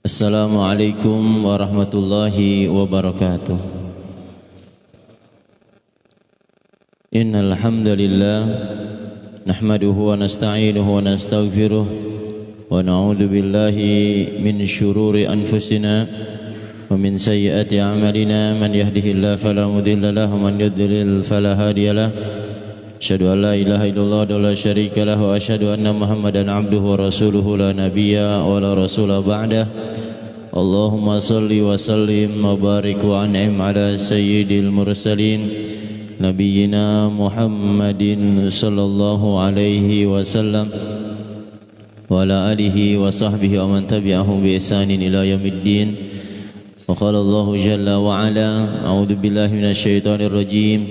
Assalamualaikum warahmatullahi wabarakatuh. Innal hamdalillah nahmaduhu wa nasta'inuhu wa nastaghfiruh wa na'udzu billahi min shururi anfusina wa min sayyiati a'malina. Man yahdihillahu fala mudilla lahu wa man yudlil fala hadiyalah. Asyhadu an la ilaha illallah wa la syarika lahu wa asyhadu anna Muhammadan abduhu wa rasuluhu la nabiyya wa la rasula ba'dah. Allahumma salli wa sallim wa barik wa an'im ala sayyidil mursalin nabiyyina Muhammadin sallallahu alaihi wasallam wa ala alihi wa sahbihi wa man tabi'ahum bi ihsanin ila yaumiddin. Wa qala Allahu jalla wa ala a'udzu billahi minasy syaithanir rajim.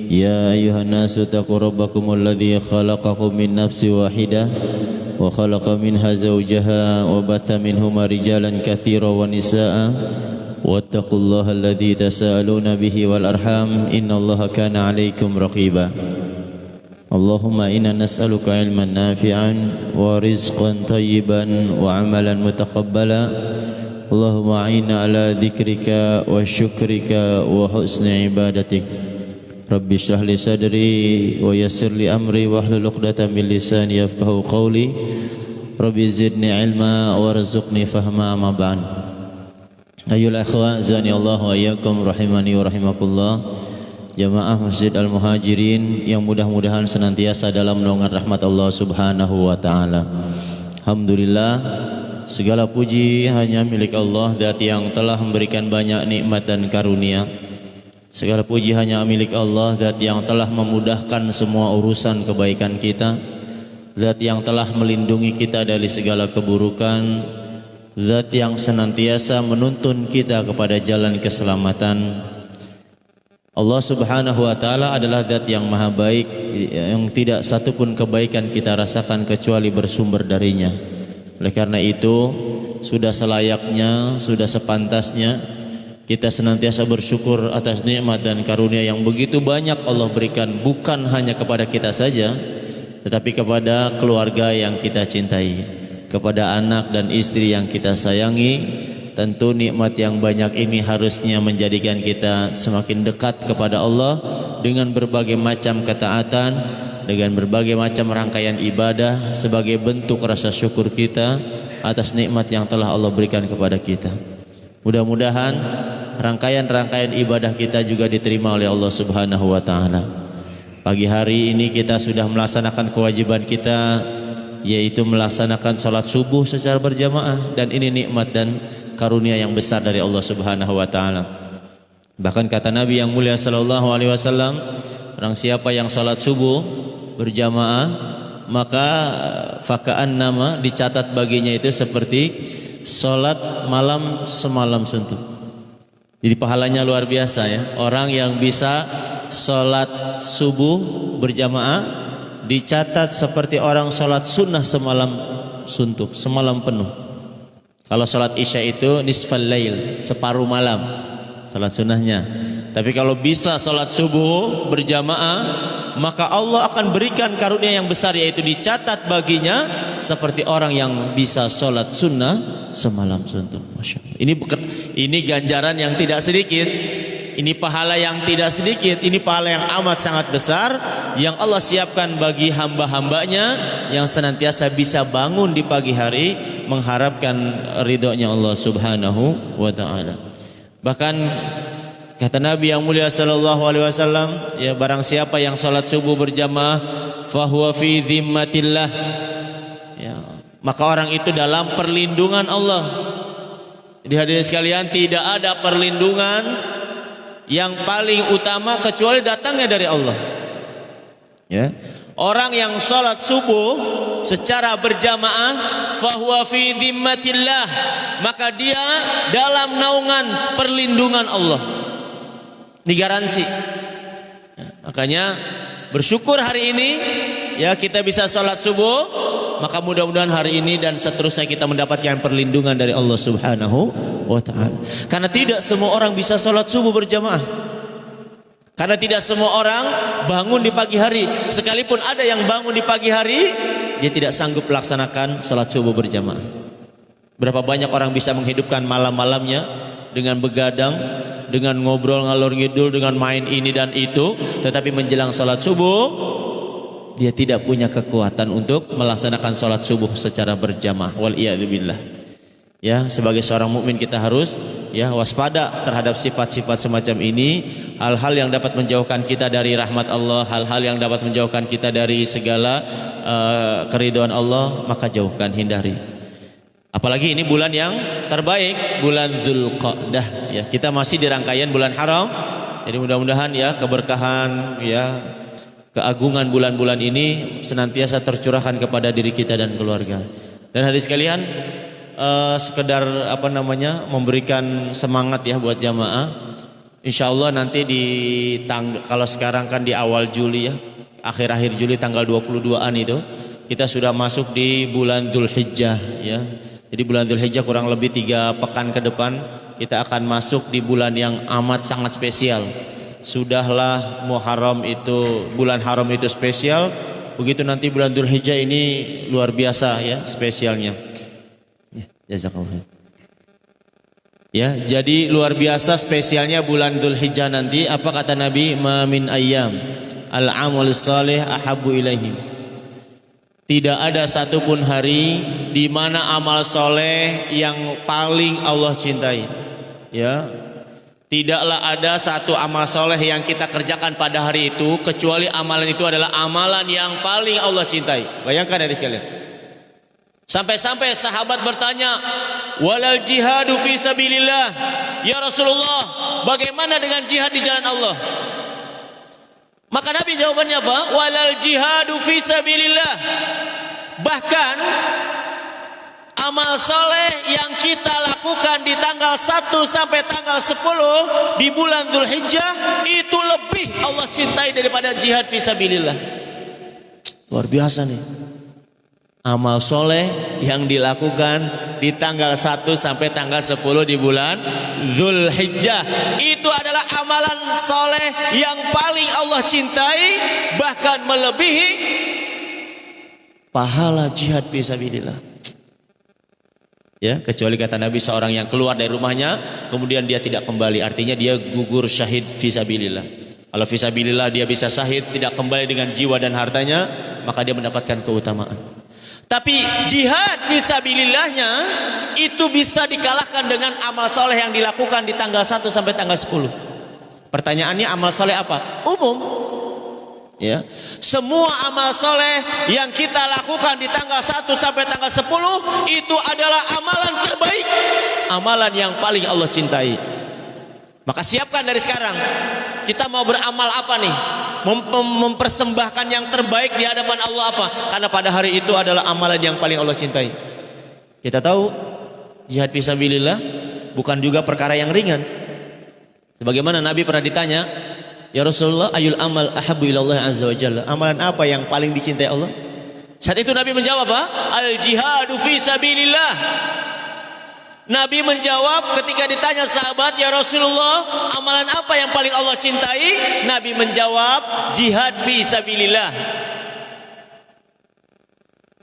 Ya ayyuhan nasu taqu rabbakumul ladzi khalaqakum min nafsin wahidah wa khalaqa minha zawjaha wa batha minhuma rijalan katsiran wa nisaa'a wattaqullaha alladzi tasaaluna bihi wal arham innallaha kana 'alaikum raqiba. Allahumma inna nas'aluka 'ilman nafi'an wa rizqan thayyiban wa 'amalan mutaqabbala. Allahumma a'inna 'ala dzikrika wa syukrika wa husni ibadatik. Rabbi shrah li sadri wa yassir li amri wahlul 'uqdatam min lisani yafqahu qawli. Rabbi zidni ilma warzuqni fahma ma ba'd. Ayyuhal akhwa azani Allah wa iyyakum rahimani wa rahimakumullah. Jamaah Masjid Al-Muhajirin yang mudah-mudahan senantiasa dalam naungan rahmat Allah Subhanahu wa taala. Alhamdulillah, segala puji hanya milik Allah, Zat yang telah memberikan banyak nikmat dan karunia. Segala puji hanya milik Allah, Zat yang telah memudahkan semua urusan kebaikan kita, Zat yang telah melindungi kita dari segala keburukan, Zat yang senantiasa menuntun kita kepada jalan keselamatan. Allah Subhanahu wa taala adalah Zat yang maha baik, yang tidak satupun kebaikan kita rasakan kecuali bersumber darinya. Oleh karena itu, sudah selayaknya, sudah sepantasnya kita senantiasa bersyukur atas nikmat dan karunia yang begitu banyak Allah berikan, bukan hanya kepada kita saja, tetapi kepada keluarga yang kita cintai, kepada anak dan istri yang kita sayangi. Tentu nikmat yang banyak ini harusnya menjadikan kita semakin dekat kepada Allah dengan berbagai macam ketaatan, dengan berbagai macam rangkaian ibadah sebagai bentuk rasa syukur kita atas nikmat yang telah Allah berikan kepada kita. Mudah-mudahan rangkaian-rangkaian ibadah kita juga diterima oleh Allah Subhanahu wa taala. Pagi hari ini kita sudah melaksanakan kewajiban kita, yaitu melaksanakan salat subuh secara berjamaah, dan ini nikmat dan karunia yang besar dari Allah Subhanahu wa taala. Bahkan kata Nabi yang mulia sallallahu alaihi wasallam, orang siapa yang salat subuh berjamaah, maka faka'annama, dicatat baginya itu seperti salat malam semalam suntuk. Jadi pahalanya luar biasa ya. Orang yang bisa salat subuh berjamaah dicatat seperti orang salat sunnah semalam suntuk, semalam penuh. Kalau salat isya itu nisfal lail, separuh malam salat sunnahnya. Tapi kalau bisa salat subuh berjamaah, maka Allah akan berikan karunia yang besar, yaitu dicatat baginya seperti orang yang bisa salat sunnah semalam suntuk. Masya Allah. Ini ganjaran yang tidak sedikit, ini pahala yang tidak sedikit, ini pahala yang amat sangat besar yang Allah siapkan bagi hamba-hambanya yang senantiasa bisa bangun di pagi hari mengharapkan ridhonya Allah Subhanahu wa taala. Bahkan kata Nabi yang mulia sallallahu alaihi wasallam, ya, barang siapa yang salat subuh berjamaah fahuwa fi dhimmatillah, ya, maka orang itu dalam perlindungan Allah. Di hadirin sekalian, tidak ada perlindungan yang paling utama kecuali datangnya dari Allah. Ya. Orang yang salat subuh secara berjamaah fahuwa fi dhimmatillah, maka dia dalam naungan perlindungan Allah. Ini garansi. Makanya bersyukur hari ini ya kita bisa salat subuh, maka mudah-mudahan hari ini dan seterusnya kita mendapatkan perlindungan dari Allah Subhanahu wa taala. Karena tidak semua orang bisa salat subuh berjamaah. Karena tidak semua orang bangun di pagi hari. Sekalipun ada yang bangun di pagi hari, dia tidak sanggup melaksanakan salat subuh berjamaah. Berapa banyak orang bisa menghidupkan malam-malamnya dengan begadang, dengan ngobrol ngalor ngidul, dengan main ini dan itu, tetapi menjelang sholat subuh dia tidak punya kekuatan untuk melaksanakan sholat subuh secara berjamaah. Waliyadzubillah. Ya, sebagai seorang mukmin kita harus ya waspada terhadap sifat-sifat semacam ini, hal-hal yang dapat menjauhkan kita dari rahmat Allah, hal-hal yang dapat menjauhkan kita dari segala keridhaan Allah, maka jauhkan, hindari. Apalagi ini bulan yang terbaik, bulan Dzulqa'dah ya. Kita masih di rangkaian bulan haram. Jadi mudah-mudahan ya keberkahan ya keagungan bulan-bulan ini senantiasa tercurahkan kepada diri kita dan keluarga. Dan hadirin sekalian, sekedar memberikan semangat ya buat jamaah. Insya Allah nanti kalau sekarang kan di awal Juli ya, akhir-akhir Juli tanggal 22-an itu kita sudah masuk di bulan Dzulhijjah ya. Jadi bulan Dzulhijjah kurang lebih 3 pekan ke depan kita akan masuk di bulan yang amat sangat spesial. Sudahlah Muharram itu, bulan haram itu spesial, begitu nanti bulan Dzulhijjah ini luar biasa ya spesialnya. Jazakallah. Ya, jadi luar biasa spesialnya bulan Dzulhijjah nanti. Apa kata Nabi? Ma min ayyam al-amal salih ahabbu ilaihim. Tidak ada satupun hari di mana amal soleh yang paling Allah cintai. Ya, tidaklah ada satu amal soleh yang kita kerjakan pada hari itu kecuali amalan itu adalah amalan yang paling Allah cintai. Bayangkan dari sekalian. Sampai-sampai sahabat bertanya, walal jihadu fi sabilillah, ya Rasulullah, bagaimana dengan jihad di jalan Allah? Maka Nabi jawabannya apa? Walal jihadu fi sabilillah. Bahkan amal soleh yang kita lakukan di tanggal 1 sampai tanggal 10 di bulan Dzulhijjah itu lebih Allah cintai daripada jihad fi sabilillah. Luar biasa nih. Amal soleh yang dilakukan di tanggal 1 sampai tanggal 10 di bulan Dzulhijjah itu adalah amalan soleh yang paling Allah cintai, bahkan melebihi pahala jihad fisabilillah. Ya, kecuali kata Nabi seorang yang keluar dari rumahnya kemudian dia tidak kembali, artinya dia gugur syahid fisabilillah. Kalau fisabilillah dia bisa syahid tidak kembali dengan jiwa dan hartanya, maka dia mendapatkan keutamaan. Tapi jihad fisabilillahnya itu bisa dikalahkan dengan amal soleh yang dilakukan di tanggal 1 sampai tanggal 10. Pertanyaannya, amal soleh apa? Umum. Ya, semua amal soleh yang kita lakukan di tanggal 1 sampai tanggal 10 itu adalah amalan terbaik, amalan yang paling Allah cintai. Maka siapkan dari sekarang. Kita mau beramal apa nih? Mempersembahkan yang terbaik di hadapan Allah apa? Karena pada hari itu adalah amalan yang paling Allah cintai. Kita tahu jihad fisabilillah bukan juga perkara yang ringan. Sebagaimana Nabi pernah ditanya, ya Rasulullah, ayul amal ahabbu ilallah azza wa jalla, amalan apa yang paling dicintai Allah? Saat itu Nabi menjawab apa? Al jihadu fisabilillah. Nabi menjawab ketika ditanya sahabat, ya Rasulullah, amalan apa yang paling Allah cintai? Nabi menjawab, jihad fi sabilillah.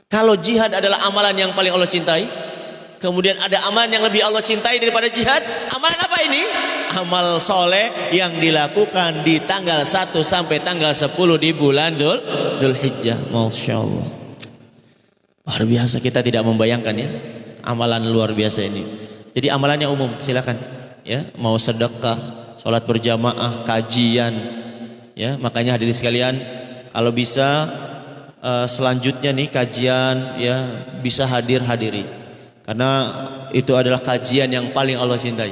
Kalau jihad adalah amalan yang paling Allah cintai, kemudian ada amalan yang lebih Allah cintai daripada jihad, amalan apa ini? Amal soleh yang dilakukan di tanggal 1 sampai tanggal 10 di bulan Dzulhijjah. Masya Allah, luar biasa, kita tidak membayangkan ya amalan luar biasa ini. Jadi amalannya umum, silakan ya, mau sedekah, sholat berjamaah, kajian ya. Makanya hadirin sekalian, kalau bisa selanjutnya nih kajian ya bisa hadiri, karena itu adalah kajian yang paling Allah cintai.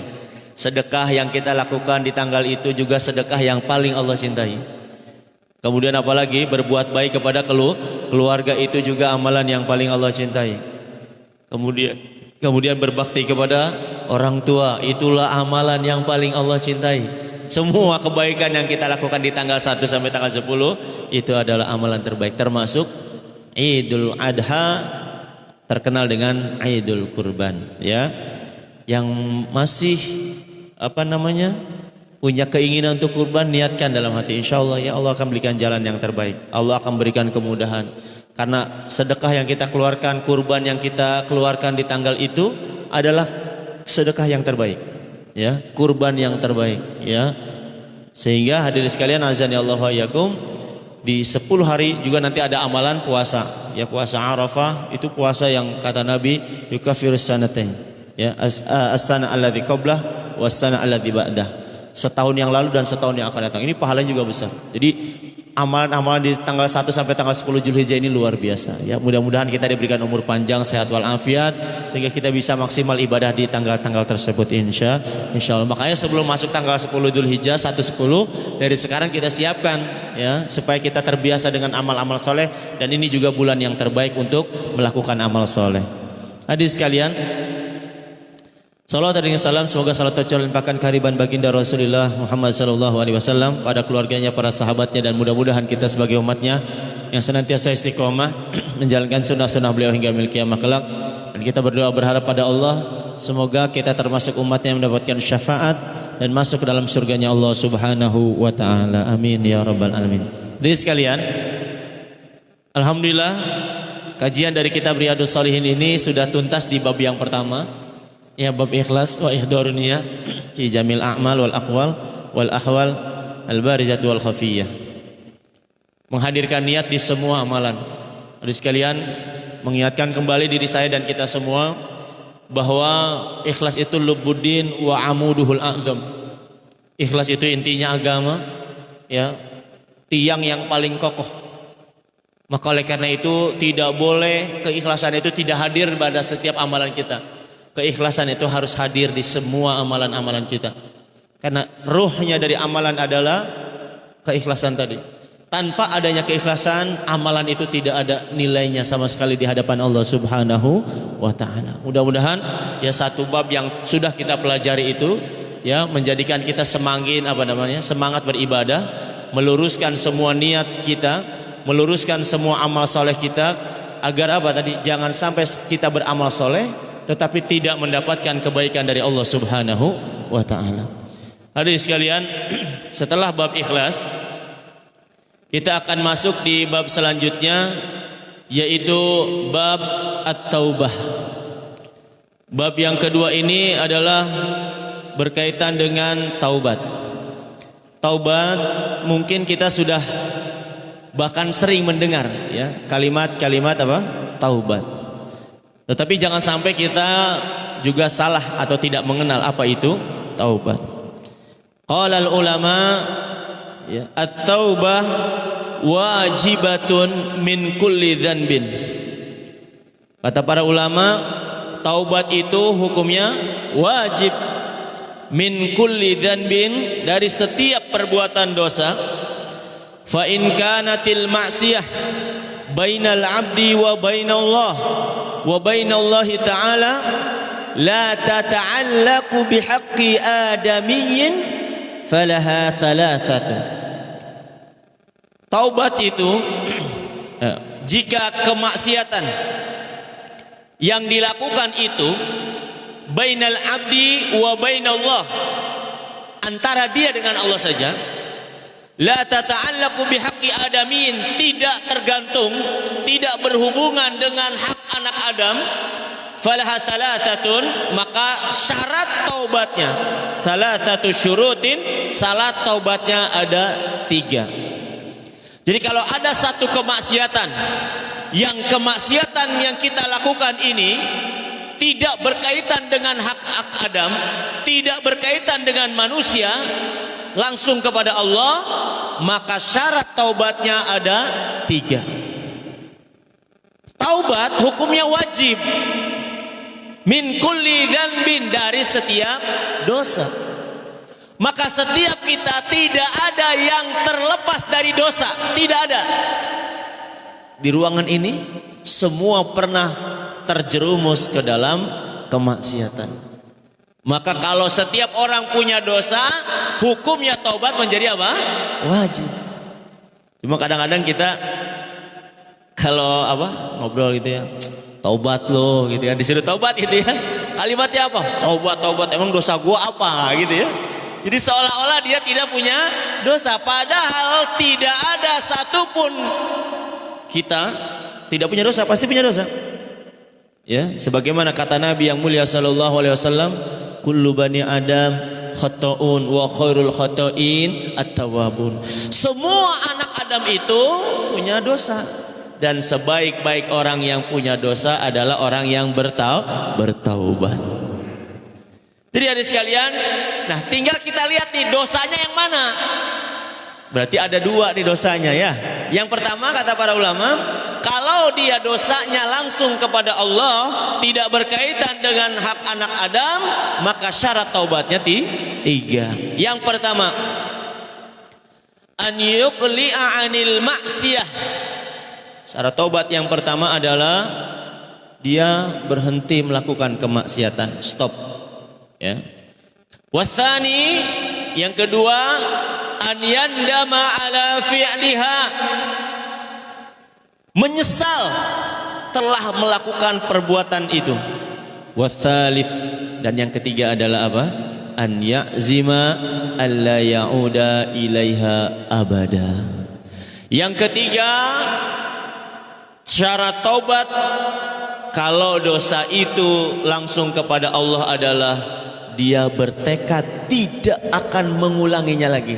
Sedekah yang kita lakukan di tanggal itu juga sedekah yang paling Allah cintai. Kemudian apalagi berbuat baik kepada keluarga itu juga amalan yang paling Allah cintai. Kemudian berbakti kepada orang tua, itulah amalan yang paling Allah cintai. Semua kebaikan yang kita lakukan di tanggal 1 sampai tanggal 10 itu adalah amalan terbaik, termasuk Idul Adha, terkenal dengan Idul Kurban ya. Yang masih punya keinginan untuk kurban, niatkan dalam hati, insyaallah ya Allah akan berikan jalan yang terbaik, Allah akan berikan kemudahan. Karena sedekah yang kita keluarkan, kurban yang kita keluarkan di tanggal itu adalah sedekah yang terbaik, ya, kurban yang terbaik, ya. Sehingga hadirin sekalian azani Allah wa iyyakum, di 10 hari juga nanti ada amalan puasa, ya, puasa Arafah itu puasa yang kata Nabi yukafirus sanatain, ya, as-sana alladzi qablah was-sana alladzi ba'dah, setahun yang lalu dan setahun yang akan datang. Ini pahalanya juga besar. Jadi amalan-amalan di tanggal 1 sampai tanggal 10 Zulhijjah ini luar biasa, ya. Mudah-mudahan kita diberikan umur panjang, sehat walafiat, sehingga kita bisa maksimal ibadah di tanggal-tanggal tersebut insya Allah. Makanya sebelum masuk tanggal 10 Zulhijjah 1/10 dari sekarang kita siapkan, ya, supaya kita terbiasa dengan amal-amal soleh, dan ini juga bulan yang terbaik untuk melakukan amal soleh. Hadirin sekalian, salawat dan salam semoga salat tercurahkan kehadiran baginda Rasulullah Muhammad sallallahu alaihi wasallam pada keluarganya, para sahabatnya, dan mudah-mudahan kita sebagai umatnya yang senantiasa istiqomah menjalankan sunnah-sunnah beliau hingga yaumil qiyamah kelak. Dan kita berdoa berharap pada Allah semoga kita termasuk umatnya yang mendapatkan syafaat dan masuk ke dalam surganya Allah Subhanahu wa taala. Amin ya rabbal alamin. Hadirin sekalian, alhamdulillah kajian dari kitab Riyadhus Shalihin ini sudah tuntas di bab yang pertama, ya, bab ikhlas wa ihdharun niyah fi jamil a'mal wal aqwal wal ahwal al barizah wal khafiyah. Menghadirkan niat di semua amalan. Hadirin sekalian, mengingatkan kembali diri saya dan kita semua bahwa ikhlas itu lubuddin wa amuduhul a'zam. Ikhlas itu intinya agama, ya, tiang yang paling kokoh. Maka oleh karena itu tidak boleh keikhlasan itu tidak hadir pada setiap amalan kita. Keikhlasan itu harus hadir di semua amalan-amalan kita. Karena ruhnya dari amalan adalah keikhlasan tadi. Tanpa adanya keikhlasan, amalan itu tidak ada nilainya sama sekali di hadapan Allah Subhanahu wa taala. Mudah-mudahan ya satu bab yang sudah kita pelajari itu, ya, menjadikan kita semangat beribadah, meluruskan semua niat kita, meluruskan semua amal soleh kita, agar apa tadi? Jangan sampai kita beramal soleh tetapi tidak mendapatkan kebaikan dari Allah Subhanahu wa taala. Hadirin sekalian, setelah bab ikhlas, kita akan masuk di bab selanjutnya, yaitu bab at-taubah. Bab yang kedua ini adalah berkaitan dengan taubat. Taubat mungkin kita sudah bahkan sering mendengar, ya, kalimat-kalimat apa? Taubat. Tetapi jangan sampai kita juga salah atau tidak mengenal apa itu taubat. Qala al-ulama, ya, at-taubah wajibatun min kulli dzanbin. Kata para ulama, taubat itu hukumnya wajib min kulli dzanbin, dari setiap perbuatan dosa. Fa in kanatil ma'siyah bainal 'abdi wa bainallah wa bainallahi ta'ala la tata'allaqu bihaqqi adamiyyin falaha thalathatu. Taubat itu jika kemaksiatan yang dilakukan itu bainal abdi wa bainallah, antara dia dengan Allah saja, la tata'allaqu bihaqqi adamin, tidak tergantung, tidak berhubungan dengan hak anak Adam, falaha thalathatun, maka syarat taubatnya thalathatu syurutin, syarat taubatnya ada 3. Jadi kalau ada satu kemaksiatan, yang kemaksiatan yang kita lakukan ini tidak berkaitan dengan hak Adam, tidak berkaitan dengan manusia, langsung kepada Allah, maka syarat taubatnya ada 3. Taubat hukumnya wajib min kulli dzanbin, dari setiap dosa. Maka setiap kita tidak ada yang terlepas dari dosa, tidak ada. Di ruangan ini semua pernah terjerumus ke dalam kemaksiatan. Maka kalau setiap orang punya dosa, hukumnya taubat menjadi apa? Wajib. Cuma kadang-kadang kita kalau ngobrol gitu ya, taubat lo gitu ya, disuruh taubat gitu ya, kalimatnya apa? Taubat, emang dosa gua apa gitu ya. Jadi seolah-olah dia tidak punya dosa, padahal tidak ada satupun kita tidak punya dosa, pasti punya dosa. Ya, sebagaimana kata Nabi yang mulia sallallahu alaihi wasallam, kullu bani Adam khata'un wa khairul khata'in at-tawwabun. Semua anak Adam itu punya dosa dan sebaik-baik orang yang punya dosa adalah orang yang bertaubat. Jadi adik sekalian, nah tinggal kita lihat nih dosanya yang mana. Berarti ada dua nih dosanya ya. Yang pertama kata para ulama, kalau dia dosanya langsung kepada Allah, tidak berkaitan dengan hak anak Adam, maka syarat taubatnya tiga. Yang pertama, an yuqli'a 'anil ma'siyah. Syarat taubat yang pertama adalah dia berhenti melakukan kemaksiatan, stop. Ya. Wathani, yang kedua, an yandama ala fi'liha, menyesal telah melakukan perbuatan itu. Watsalits, dan yang ketiga adalah apa? An ya'zima alla ya'uda ilaiha abada. Yang ketiga, syarat taubat kalau dosa itu langsung kepada Allah adalah dia bertekad tidak akan mengulanginya lagi.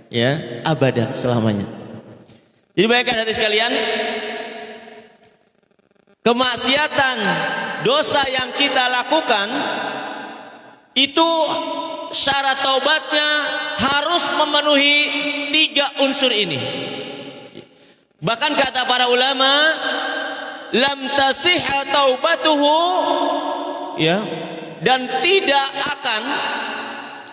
Ya, abada, selamanya. Jadi bayangkan hadis sekalian, kemaksiatan, dosa yang kita lakukan itu syarat taubatnya harus memenuhi tiga unsur ini. Bahkan kata para ulama, lam tasihha taubatuhu, ya, dan tidak akan,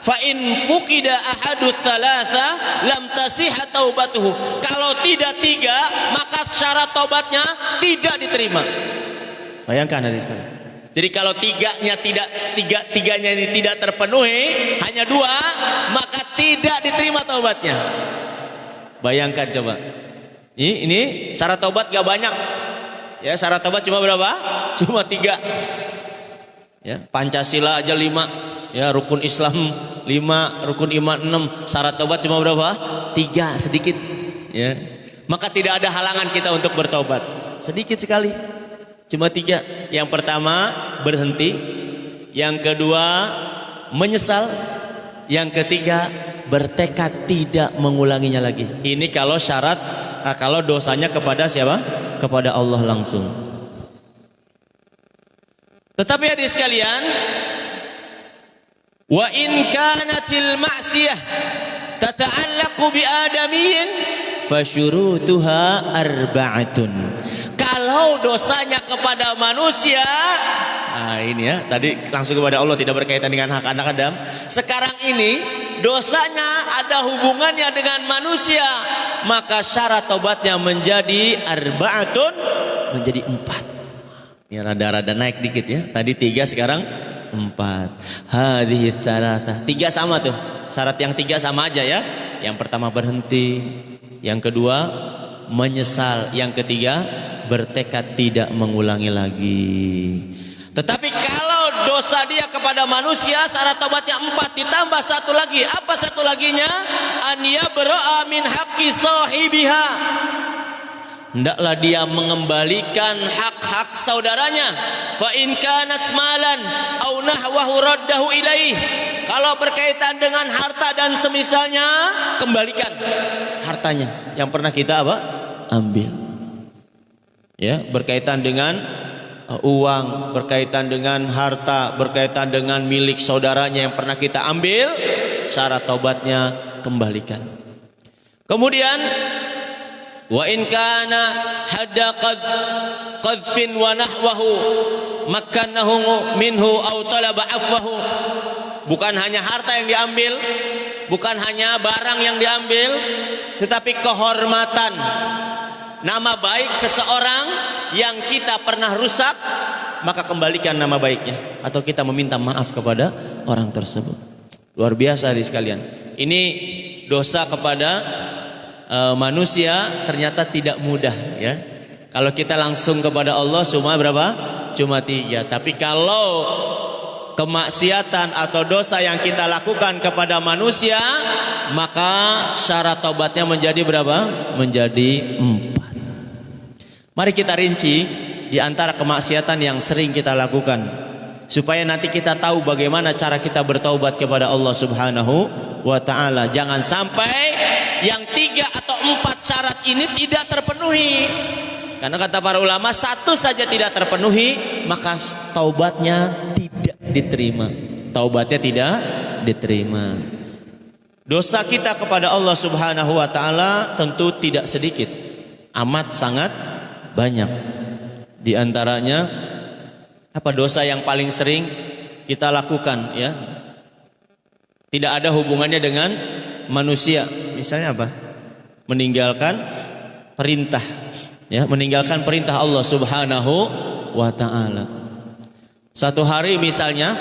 fa in fuqida ahadu tsalatsa lam tasihha taubatuhu. Kalau tidak tiga, maka syarat taubatnya tidak diterima. Bayangkan hadis sekali. Jadi kalau tiganya ini tidak terpenuhi, hanya dua, maka tidak diterima taubatnya. Bayangkan coba. Ini syarat taubat gak banyak. Ya, syarat taubat cuma berapa? Cuma 3. Ya, Pancasila aja 5. Ya, rukun Islam 5, rukun iman 6. Syarat taubat cuma berapa? 3, sedikit. Ya. Maka tidak ada halangan kita untuk bertobat. Sedikit sekali. Cuma 3. Yang pertama, berhenti. Yang kedua, menyesal. Yang ketiga, bertekad tidak mengulanginya lagi. Ini kalau syarat, kalau dosanya kepada siapa? Kepada Allah langsung. Tetapi hadis sekalian, wa in kanatil ma'siyah tata'allaqu bi adamiyyin fasyurutuha arba'atun. Kalau dosanya kepada manusia, nah ini ya, tadi langsung kepada Allah, tidak berkaitan dengan hak anak Adam. Sekarang ini dosanya ada hubungannya dengan manusia, maka syarat tobatnya menjadi arba'atun, menjadi 4. Ini rada-rada naik dikit ya. Tadi 3, sekarang 4. Hadhihi tsalatsa. 3 sama tuh. Syarat yang 3 sama aja ya. Yang pertama berhenti, yang kedua menyesal, yang ketiga bertekad tidak mengulangi lagi. Tetapi kalau dosa dia kepada manusia, syarat tobatnya 4 ditambah 1 lagi. Apa 1 laginya? An yabra'a min haqqi sahibiha. Hendaklah dia mengembalikan hak-hak saudaranya. Fa in kanat malan aw nahwahu raddahu ilaih. Kalau berkaitan dengan harta dan semisalnya, kembalikan hartanya yang pernah kita apa? Ambil. Ya, berkaitan dengan uang, berkaitan dengan harta, berkaitan dengan milik saudaranya yang pernah kita ambil, syarat taubatnya kembalikan. Kemudian wa in kana hadda qadfin wa nahwahu makkannahu minhu aw talaba afwahu. Bukan hanya harta yang diambil, bukan hanya barang yang diambil, tetapi kehormatan, nama baik seseorang yang kita pernah rusak, maka kembalikan nama baiknya, atau kita meminta maaf kepada orang tersebut. Luar biasa di sekalian. Ini dosa kepada manusia ternyata tidak mudah ya. Kalau kita langsung kepada Allah cuma berapa? Cuma 3. Tapi kalau kemaksiatan atau dosa yang kita lakukan kepada manusia, maka syarat taubatnya menjadi berapa? Menjadi 4. Mari kita rinci di antara kemaksiatan yang sering kita lakukan, supaya nanti kita tahu bagaimana cara kita bertaubat kepada Allah Subhanahu wa ta'ala. Jangan sampai yang 3 atau 4 syarat ini tidak terpenuhi. Karena kata para ulama, 1 saja tidak terpenuhi, maka taubatnya tidak diterima. Taubatnya tidak diterima. Dosa kita kepada Allah Subhanahu wa ta'ala tentu tidak sedikit, amat sangat banyak. Di antaranya apa dosa yang paling sering kita lakukan, ya? Tidak ada hubungannya dengan manusia. Misalnya apa? Meninggalkan perintah, ya, meninggalkan perintah Allah Subhanahu wa ta'ala. Satu hari misalnya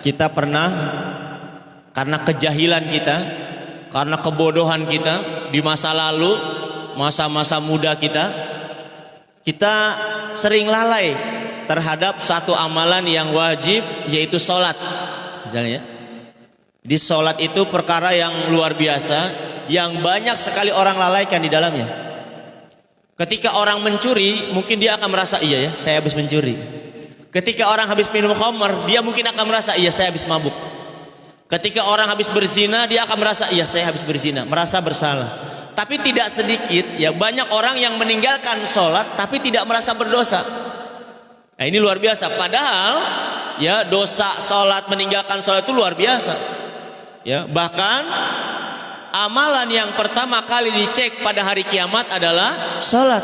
kita pernah, karena kejahilan kita, karena kebodohan kita di masa lalu, masa-masa muda kita sering lalai terhadap satu amalan yang wajib, yaitu sholat misalnya. Di sholat itu perkara yang luar biasa, yang banyak sekali orang lalaikan di dalamnya. Ketika orang mencuri, mungkin dia akan merasa, iya ya, saya habis mencuri. Ketika orang habis minum khamr, dia mungkin akan merasa, iya saya habis mabuk. Ketika orang habis berzina, dia akan merasa, iya saya habis berzina, merasa bersalah. Tapi tidak sedikit, ya, banyak orang yang meninggalkan sholat tapi tidak merasa berdosa. Nah, ini luar biasa. Padahal, ya, dosa sholat, meninggalkan sholat itu luar biasa. Ya, bahkan amalan yang pertama kali dicek pada hari kiamat adalah sholat.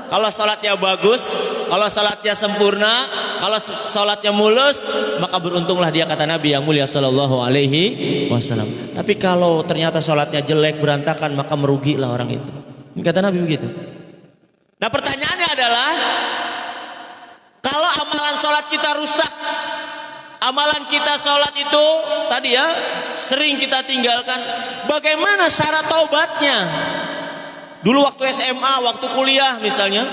Kalau sholatnya bagus, kalau sholatnya sempurna, kalau sholatnya mulus, maka beruntunglah dia, kata Nabi yang mulia sallallahu alaihi wasallam. Tapi kalau ternyata sholatnya jelek, berantakan, maka merugilah orang itu. Ini kata Nabi begitu. Nah, pertanyaannya adalah, kalau amalan sholat kita rusak, amalan kita sholat itu tadi, ya, sering kita tinggalkan, bagaimana syarat taubatnya? Dulu waktu SMA, waktu kuliah misalnya,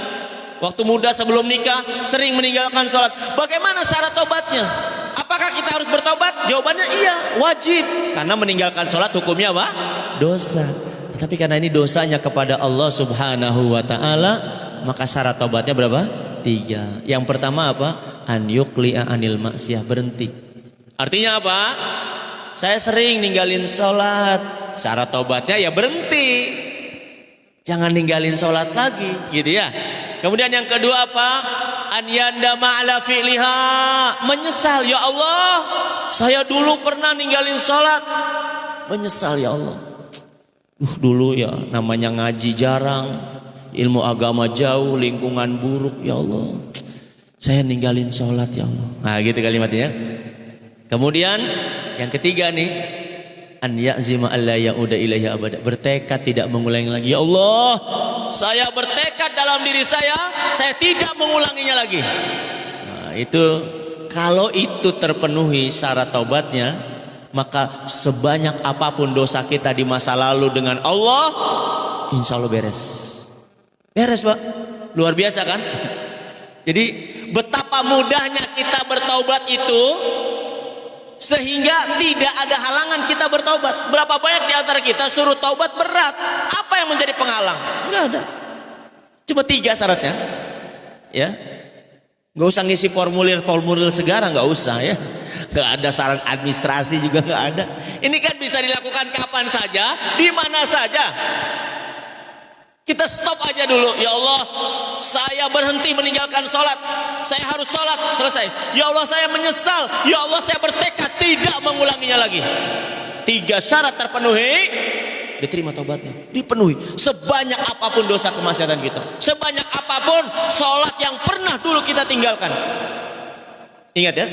waktu muda sebelum nikah, sering meninggalkan sholat. Bagaimana syarat taubatnya? Apakah kita harus bertobat? Jawabannya iya, wajib. Karena meninggalkan sholat hukumnya apa? Dosa. Tapi karena ini dosanya kepada Allah Subhanahu wa ta'ala, maka syarat taubatnya berapa? 3. Yang pertama apa? An yuqli'a anil maksiyah, berhenti. Artinya apa? Saya sering ninggalin sholat, syarat taubatnya ya berhenti, jangan ninggalin sholat lagi, gitu ya. Kemudian yang kedua apa? An yandama ala fi'liha, menyesal, ya Allah, saya dulu pernah ninggalin sholat, menyesal ya Allah. Dulu ya namanya ngaji jarang, ilmu agama jauh, lingkungan buruk, ya Allah, saya ninggalin sholat ya Allah. Nah, gitu kalimatnya. Kemudian yang ketiga nih, an ya'zima alla ya'uda ilaihi abada, bertekad tidak mengulangi lagi. Ya Allah, saya bertekad dalam diri saya tidak mengulanginya lagi. Nah, itu kalau itu terpenuhi syarat taubatnya, maka sebanyak apapun dosa kita di masa lalu dengan Allah, insya Allah beres. Beres, Pak. Luar biasa kan? Jadi betapa mudahnya kita bertaubat itu, sehingga tidak ada halangan kita bertaubat. Berapa banyak di antara kita suruh taubat berat, apa yang menjadi penghalang? Enggak ada. Cuma 3 syaratnya, ya. Nggak usah ngisi formulir segala, nggak usah, ya. Nggak ada syarat administrasi juga nggak ada. Ini kan bisa dilakukan kapan saja, di mana saja. Kita stop aja dulu. Ya Allah, saya berhenti meninggalkan sholat, saya harus sholat, selesai. Ya Allah, saya menyesal. Ya Allah, saya bertekad tidak mengulanginya lagi. 3 syarat terpenuhi, diterima taubatnya, dipenuhi. Sebanyak apapun dosa kemaksiatan kita, sebanyak apapun sholat yang pernah dulu kita tinggalkan. Ingat ya,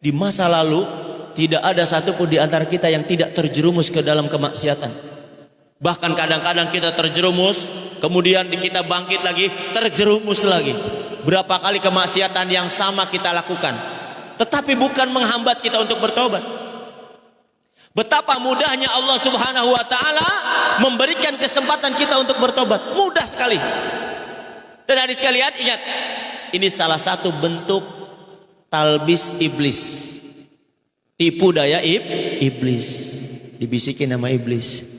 di masa lalu tidak ada satupun di antara kita yang tidak terjerumus ke dalam kemaksiatan. Bahkan kadang-kadang kita terjerumus, kemudian kita bangkit lagi, terjerumus lagi. Berapa kali kemaksiatan yang sama kita lakukan, tetapi bukan menghambat kita untuk bertobat. Betapa mudahnya Allah Subhanahu wa ta'ala memberikan kesempatan kita untuk bertobat. Mudah sekali. Dan hadis sekalian, ingat, ini salah satu bentuk talbis iblis, tipu daya iblis. Dibisikin nama iblis,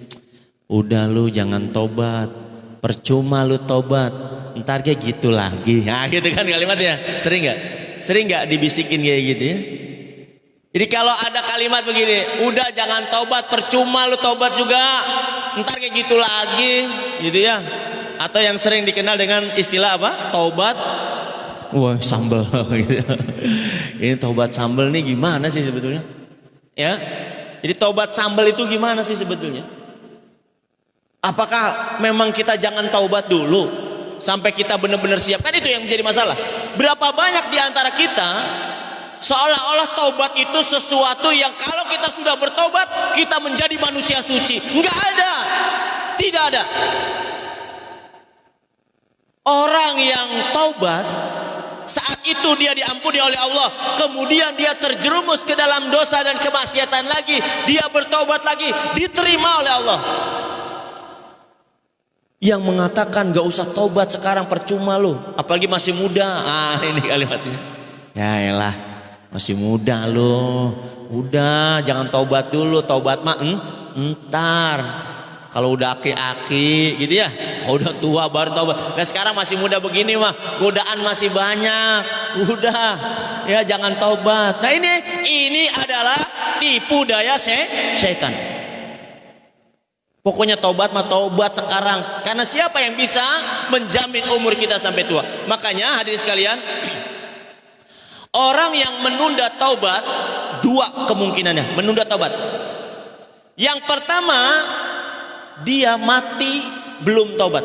udah lu jangan tobat, percuma lu tobat, ntar kayak gitu lagi. Nah gitu kan kalimatnya. Sering nggak dibisikin kayak gitu ya. Jadi kalau ada kalimat begini, udah jangan taubat, percuma lu taubat juga, ntar kayak gitu lagi, gitu ya. Atau yang sering dikenal dengan istilah apa? Taubat, wah sambel. Gitu. Ini taubat sambel nih gimana sih sebetulnya? Ya, jadi taubat sambel itu gimana sih sebetulnya? Apakah memang kita jangan taubat dulu sampai kita benar-benar siap? Kan itu yang menjadi masalah. Berapa banyak di antara kita seolah-olah taubat itu sesuatu yang kalau kita sudah bertobat kita menjadi manusia suci. Enggak ada. Tidak ada. Orang yang taubat saat itu dia diampuni oleh Allah, kemudian dia terjerumus ke dalam dosa dan kemaksiatan lagi, dia bertobat lagi, diterima oleh Allah. Yang mengatakan gak usah tobat sekarang percuma lo, apalagi masih muda. Ini kalimatnya. Ya elah, masih muda lo, udah jangan taubat dulu, taubat mah entar kalau udah aki-aki gitu ya, kalau udah tua baru taubat. Nah sekarang masih muda begini mah godaan masih banyak, udah ya jangan taubat. Nah ini adalah tipu daya setan. Pokoknya taubat mah taubat sekarang, karena siapa yang bisa menjamin umur kita sampai tua? Makanya hadirin sekalian, orang yang menunda taubat, dua kemungkinannya menunda taubat. Yang pertama, dia mati belum taubat,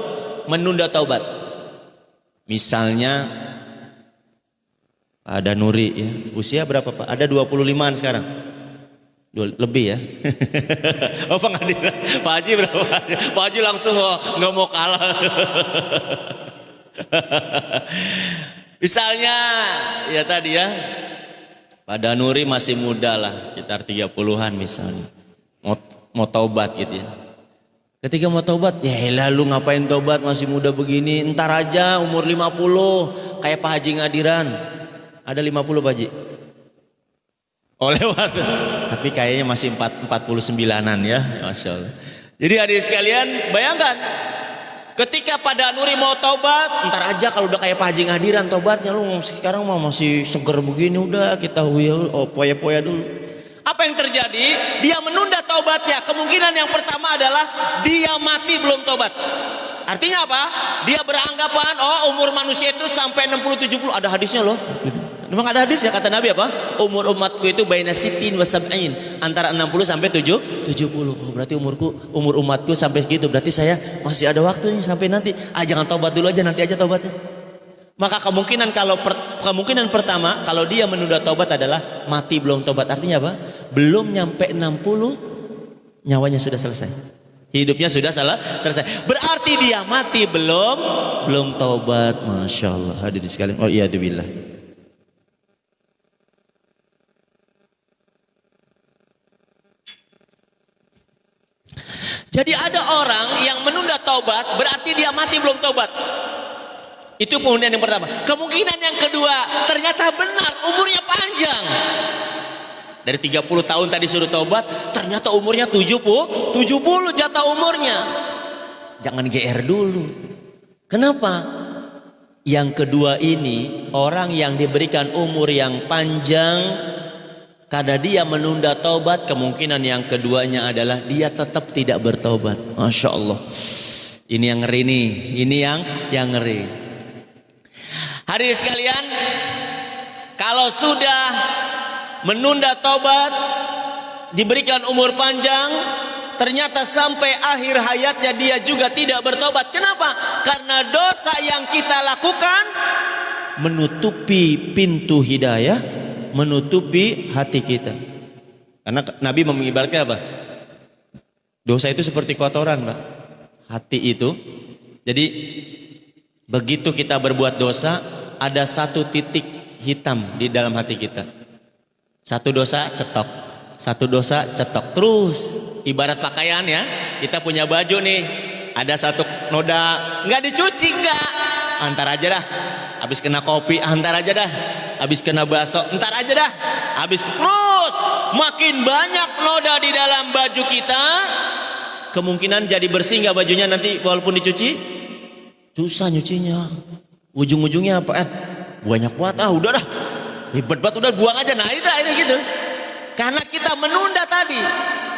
menunda taubat. Misalnya ada Nuri ya, usia berapa Pak? Ada 25-an sekarang. Lebih ya. Oh pengadilan Pak Haji berapa? Pak Haji langsung nggak mau kalah. Misalnya ya tadi ya, pada Nuri masih muda lah, sekitar 30-an misalnya, mau taubat gitu ya. Ketika mau taubat, ya elah lu ngapain taubat masih muda begini, ntar aja umur 50 kayak Pak Haji Ngadiran. Ada 50 Pak Haji? Oh lewat. Tapi kayaknya masih 49-an ya, Masya Allah. Jadi hadirin sekalian, bayangkan ketika pada Nuri mau taubat, ntar aja kalau udah kayak Pak Haji Ngadiran taubatnya, lu sekarang mah masih seger begini, udah kita poya-poya dulu. Apa yang terjadi? Dia menunda taubatnya. Kemungkinan yang pertama adalah dia mati belum taubat. Artinya apa? Dia beranggapan umur manusia itu sampai 60-70. Ada hadisnya loh. Memang ada hadis ya, kata Nabi apa? Umur umatku itu baina sitin wa sab'in, antara 60 sampai 70. Oh, berarti umur umatku sampai segitu. Berarti saya masih ada waktunya sampai nanti. Jangan taubat dulu aja, nanti aja taubatnya. Maka kemungkinan pertama kalau dia menunda taubat adalah mati belum taubat. Artinya apa? Belum nyampe 60 nyawanya sudah selesai. Hidupnya sudah selesai. Berarti dia mati belum taubat. Masya Allah. Hadirin sekalian. Oh iya billah. Jadi ada orang yang menunda taubat, berarti dia mati belum taubat. Itu kemudian yang pertama. Kemungkinan yang kedua, ternyata benar umurnya panjang. Dari 30 tahun tadi suruh taubat, ternyata umurnya 70 jatah umurnya. Jangan GR dulu. Kenapa? Yang kedua ini, orang yang diberikan umur yang panjang, karena dia menunda taubat, kemungkinan yang keduanya adalah dia tetap tidak bertaubat. Masya Allah. Ini yang ngeri nih. Ini yang ngeri. Hadirin sekalian, kalau sudah menunda taubat, diberikan umur panjang, ternyata sampai akhir hayatnya dia juga tidak bertobat. Kenapa? Karena dosa yang kita lakukan menutupi pintu hidayah, menutupi hati kita. Karena Nabi mengibaratkan apa? Dosa itu seperti kotoran, Pak. Hati itu. Jadi begitu kita berbuat dosa, ada satu titik hitam di dalam hati kita. Satu dosa cetok, satu dosa cetok terus. Ibarat pakaian ya, kita punya baju nih, ada satu noda, nggak dicuci nggak, antar aja dah. Habis kena kopi, antar aja dah. Habis kena bakso, entar aja dah. Habis terus makin banyak noda di dalam baju kita. Kemungkinan jadi bersih nggak bajunya nanti walaupun dicuci? susah nyucinya. Ujung-ujungnya apa? Banyak buat, udah dah, ribet banget, udah buang aja. Nah itu akhirnya gitu. Karena kita menunda tadi.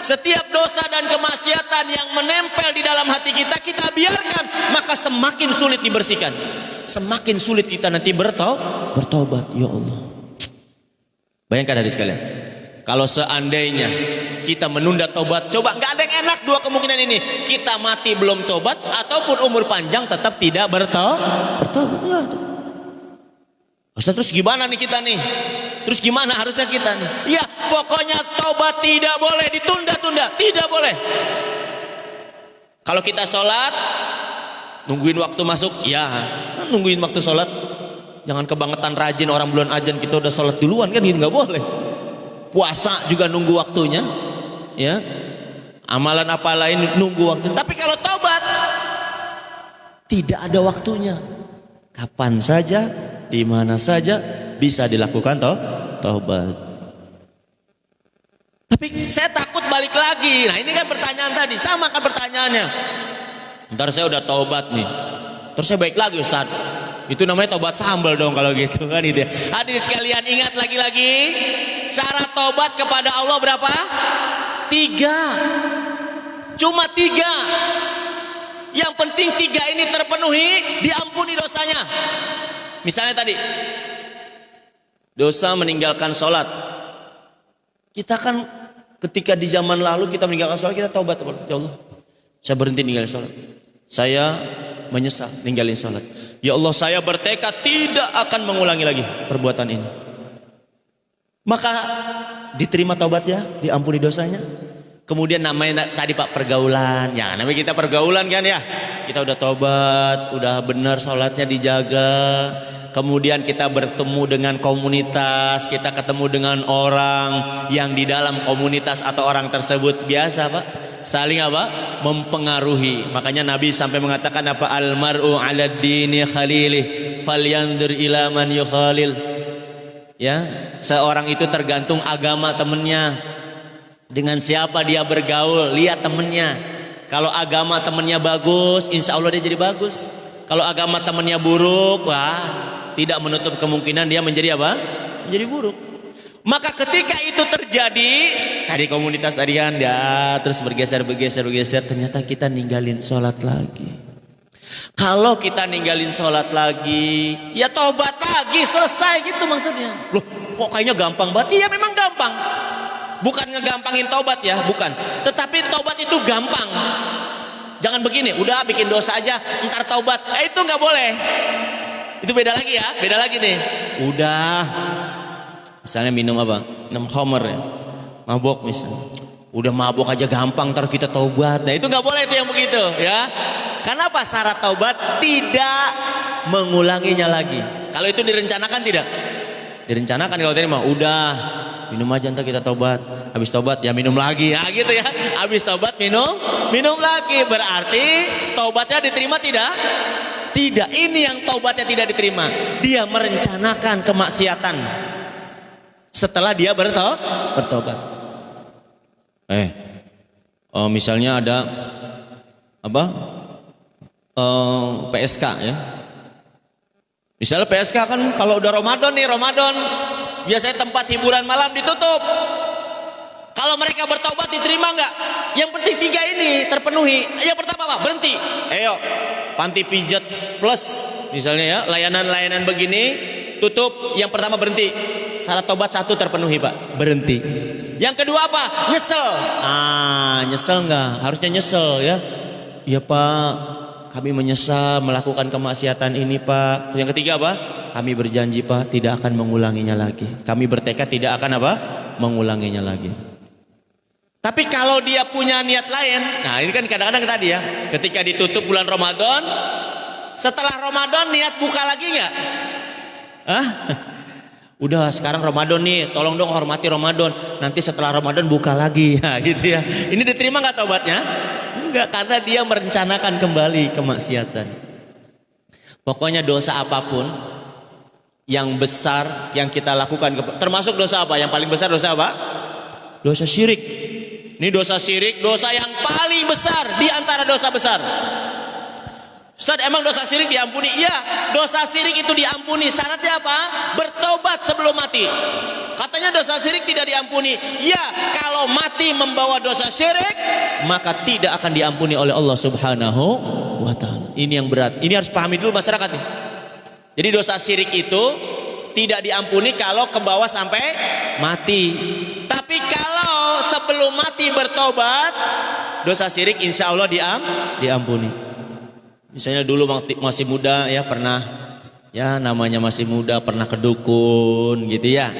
Setiap dosa dan kemaksiatan yang menempel di dalam hati kita, kita biarkan, maka semakin sulit dibersihkan. Semakin sulit kita nanti bertobat. Ya Allah. Bayangkan hadis sekalian. Kalau seandainya kita menunda tobat, coba gak ada yang enak dua kemungkinan ini. Kita mati belum tobat, ataupun umur panjang tetap tidak bertobat. Enggak ada. Ustaz, terus gimana nih kita nih? Terus gimana harusnya kita nih? Ya pokoknya tobat tidak boleh ditunda-tunda, tidak boleh. Kalau kita sholat, nungguin waktu masuk, ya nungguin waktu sholat. Jangan kebangetan rajin orang bulan ajan kita udah sholat duluan kan, gitu nggak boleh. Puasa juga nunggu waktunya, ya. Amalan apa lain nunggu waktu. Tapi kalau tobat tidak ada waktunya. Kapan saja, di mana saja bisa dilakukan taubat. Tapi saya takut balik lagi. Nah ini kan pertanyaan tadi, sama kan pertanyaannya. Ntar saya udah taubat nih, terus saya baik lagi Ustaz. Itu namanya taubat sambal dong kalau gitu kan itu ya. Hadirin sekalian, ingat lagi-lagi, syarat taubat kepada Allah berapa? 3. Cuma 3. Yang penting 3 ini terpenuhi, diampuni dosanya. Misalnya tadi, dosa meninggalkan sholat. Kita kan ketika di zaman lalu kita meninggalkan sholat, kita taubat. Ya Allah, saya berhenti ninggalin sholat. Saya menyesal ninggalin sholat. Ya Allah, saya bertekad tidak akan mengulangi lagi perbuatan ini. Maka diterima taubatnya, diampuni dosanya. Kemudian namanya tadi Pak pergaulan. Ya namanya kita pergaulan kan ya. Kita udah tobat, udah benar sholatnya dijaga. Kemudian kita bertemu dengan komunitas, kita ketemu dengan orang yang di dalam komunitas atau orang tersebut biasa Pak, saling apa? Mempengaruhi. Makanya Nabi sampai mengatakan apa? Almar'u 'ala dini khalilih falyandur ila man yukhalil. Ya, seorang itu tergantung agama temennya. Dengan siapa dia bergaul, lihat temennya. Kalau agama temennya bagus, insya Allah dia jadi bagus. Kalau agama temennya buruk, wah, tidak menutup kemungkinan dia menjadi apa? Menjadi buruk. Maka ketika itu terjadi, tadi komunitas tadi kan ya, terus bergeser, ternyata kita ninggalin sholat lagi. Kalau kita ninggalin sholat lagi, ya tobat lagi, selesai gitu maksudnya. Loh, kok kayaknya gampang banget? Iya memang gampang. Bukan ngegampangin tobat ya, bukan. Tetapi tobat itu gampang. Jangan begini, udah bikin dosa aja, ntar tobat. Itu nggak boleh. Itu beda lagi ya, beda lagi nih. Udah, misalnya minum apa? Minum khamr ya, mabok misalnya. Udah mabok aja gampang, ntar kita taubat. Nah itu nggak boleh itu yang begitu ya. Karena apa? Syarat taubat tidak mengulanginya lagi. Kalau itu direncanakan tidak? Direncanakan. Kalau tadi mah udah minum aja ntar kita taubat. Habis taubat ya minum lagi. Ya gitu ya. Habis taubat minum lagi. Berarti taubatnya diterima tidak? Tidak. Ini yang taubatnya tidak diterima. Dia merencanakan kemaksiatan setelah dia bertobat. Misalnya ada apa? PSK ya. Misalnya PSK kan kalau udah Ramadan nih, biasanya tempat hiburan malam ditutup. Kalau mereka bertobat diterima nggak? Yang penting 3 ini terpenuhi. Yang pertama apa? Berhenti. Ayo, panti pijat plus misalnya ya, layanan-layanan begini tutup. Yang pertama berhenti. Syarat tobat 1 terpenuhi Pak, berhenti. Yang kedua apa? Nyesel. Nyesel nggak? Harusnya nyesel ya. Ya Pak, kami menyesal melakukan kemaksiatan ini Pak. Yang ketiga apa? Kami berjanji Pak tidak akan mengulanginya lagi. Kami bertekad tidak akan apa? Mengulanginya lagi. Tapi kalau dia punya niat lain, nah ini kan kadang-kadang tadi ya, ketika ditutup bulan Ramadan, setelah Ramadan niat buka lagi nggak? Udah sekarang Ramadan nih, tolong dong hormati Ramadan. Nanti setelah Ramadan buka lagi, ya gitu ya. Ini diterima nggak taubatnya? Enggak, karena dia merencanakan kembali kemaksiatan. Pokoknya dosa apapun yang besar yang kita lakukan, termasuk dosa apa? Yang paling besar dosa apa? Dosa syirik. Ini dosa syirik, dosa yang paling besar di antara dosa besar. Ustaz, emang dosa syirik diampuni? Iya, dosa syirik itu diampuni. Syaratnya apa? Bertobat sebelum mati. Katanya dosa syirik tidak diampuni. Iya, kalau mati membawa dosa syirik, maka tidak akan diampuni oleh Allah Subhanahu wa ta'ala. Ini yang berat. Ini harus pahami dulu masyarakat nih. Jadi dosa syirik itu tidak diampuni kalau ke bawah sampai mati. Tapi kalau sebelum mati bertobat, dosa syirik insya Allah diampuni. Misalnya dulu masih muda ya, pernah ya, namanya masih muda, pernah ke dukun gitu ya,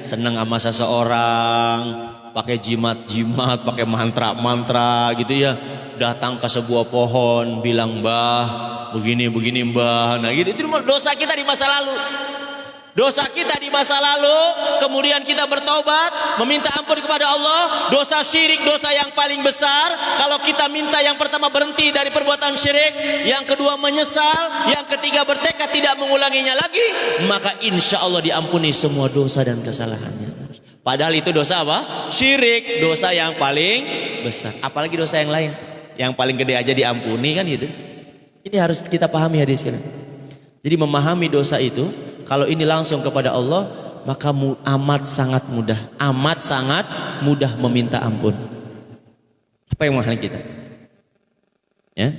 seneng sama seseorang, pakai jimat-jimat, pakai mantra-mantra gitu ya, datang ke sebuah pohon bilang, "Mbah, begini Mbah." Nah gitu, itu dosa kita di masa lalu. Dosa kita di masa lalu, kemudian kita bertobat, meminta ampun kepada Allah. Dosa syirik, dosa yang paling besar. Kalau kita minta, yang pertama berhenti dari perbuatan syirik, yang kedua menyesal, yang ketiga bertekad tidak mengulanginya lagi, maka insya Allah diampuni semua dosa dan kesalahannya. Padahal itu dosa apa? Syirik, dosa yang paling besar. Apalagi dosa yang lain, yang paling gede aja diampuni kan gitu. Ini harus kita pahami hadis sekalian. Jadi memahami dosa itu, kalau ini langsung kepada Allah, maka amat sangat mudah meminta ampun. Apa yang menghalangi kita? Ya.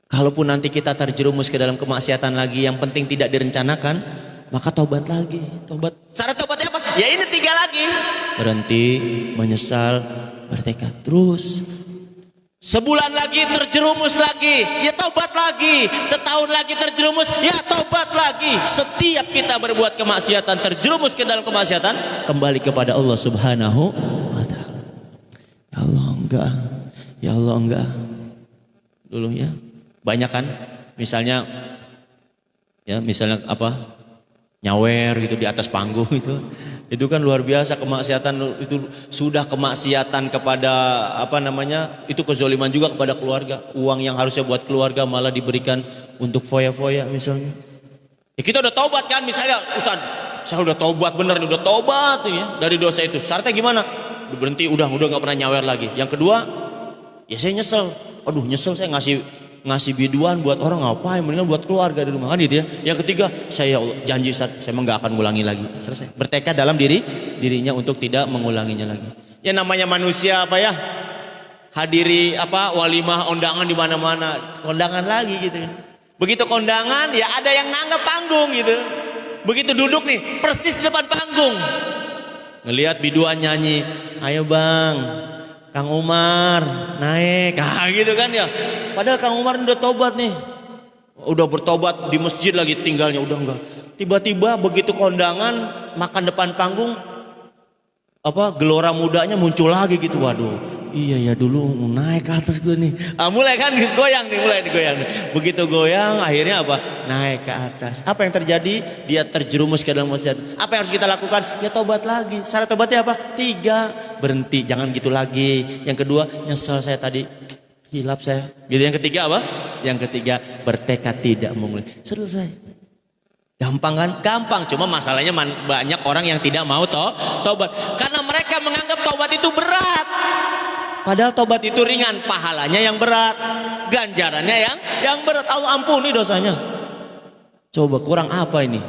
Kalaupun nanti kita terjerumus ke dalam kemaksiatan lagi, yang penting tidak direncanakan, maka tobat lagi. Tobat. Syarat tobatnya apa? Ya ini 3 lagi. Berhenti, menyesal, bertekad. Terus. Sebulan lagi terjerumus lagi, ya tobat lagi. Setahun lagi terjerumus, ya tobat lagi. Setiap kita berbuat kemaksiatan, terjerumus ke dalam kemaksiatan, kembali kepada Allah Subhanahu wa ta'ala. Ya Allah enggak, ya Allah enggak. Dulu ya, banyak kan, misalnya apa, nyawer gitu di atas panggung itu kan luar biasa kemaksiatan. Itu sudah kemaksiatan kepada itu kezoliman juga kepada keluarga. Uang yang harusnya buat keluarga malah diberikan untuk foya-foya misalnya. Ya kita udah tobat kan, misalnya, Ustaz, saya udah tobat bener nih, udah tobat nih ya dari dosa itu. Syaratnya gimana? Udah berhenti, udah gak pernah nyawer lagi. Yang kedua, ya saya nyesel. Aduh nyesel, saya ngasih biduan buat orang, ngapain, mendingan buat keluarga di rumah kan gitu ya. Yang ketiga, saya janji Ustaz, saya memang gak akan ngulangi lagi. Selesai. Bertekad dalam dirinya untuk tidak mengulanginya lagi. Ya namanya manusia hadiri walimah undangan di mana-mana, kondangan lagi gitu. Begitu kondangan ya ada yang nanggap panggung gitu. Begitu duduk nih persis di depan panggung, ngelihat biduan nyanyi, "Ayo Bang, Kang Umar naik," gitu kan ya. Padahal Kang Umar udah tobat nih, udah bertobat di masjid lagi tinggalnya, udah enggak. Tiba-tiba begitu kondangan makan depan panggung, gelora mudanya muncul lagi gitu. Waduh, iya ya dulu naik ke atas gue nih. Mulai kan goyang nih, mulai goyang. Begitu goyang akhirnya naik ke atas. Apa yang terjadi? Dia terjerumus ke dalam maksiat. Apa yang harus kita lakukan? Ya tobat lagi. Syarat tobatnya apa? 3, berhenti, jangan gitu lagi. Yang kedua, nyesel saya tadi, hilap saya. Gitu. Yang ketiga apa? Yang ketiga, bertekad tidak mengulangi. Selesai. Gampang kan? Gampang. Cuma masalahnya banyak orang yang tidak mau tobat. Karena mereka menganggap tobat itu berat. Padahal tobat itu ringan, pahalanya yang berat, ganjarannya yang berat. Allah ampuni dosanya. Coba kurang apa ini?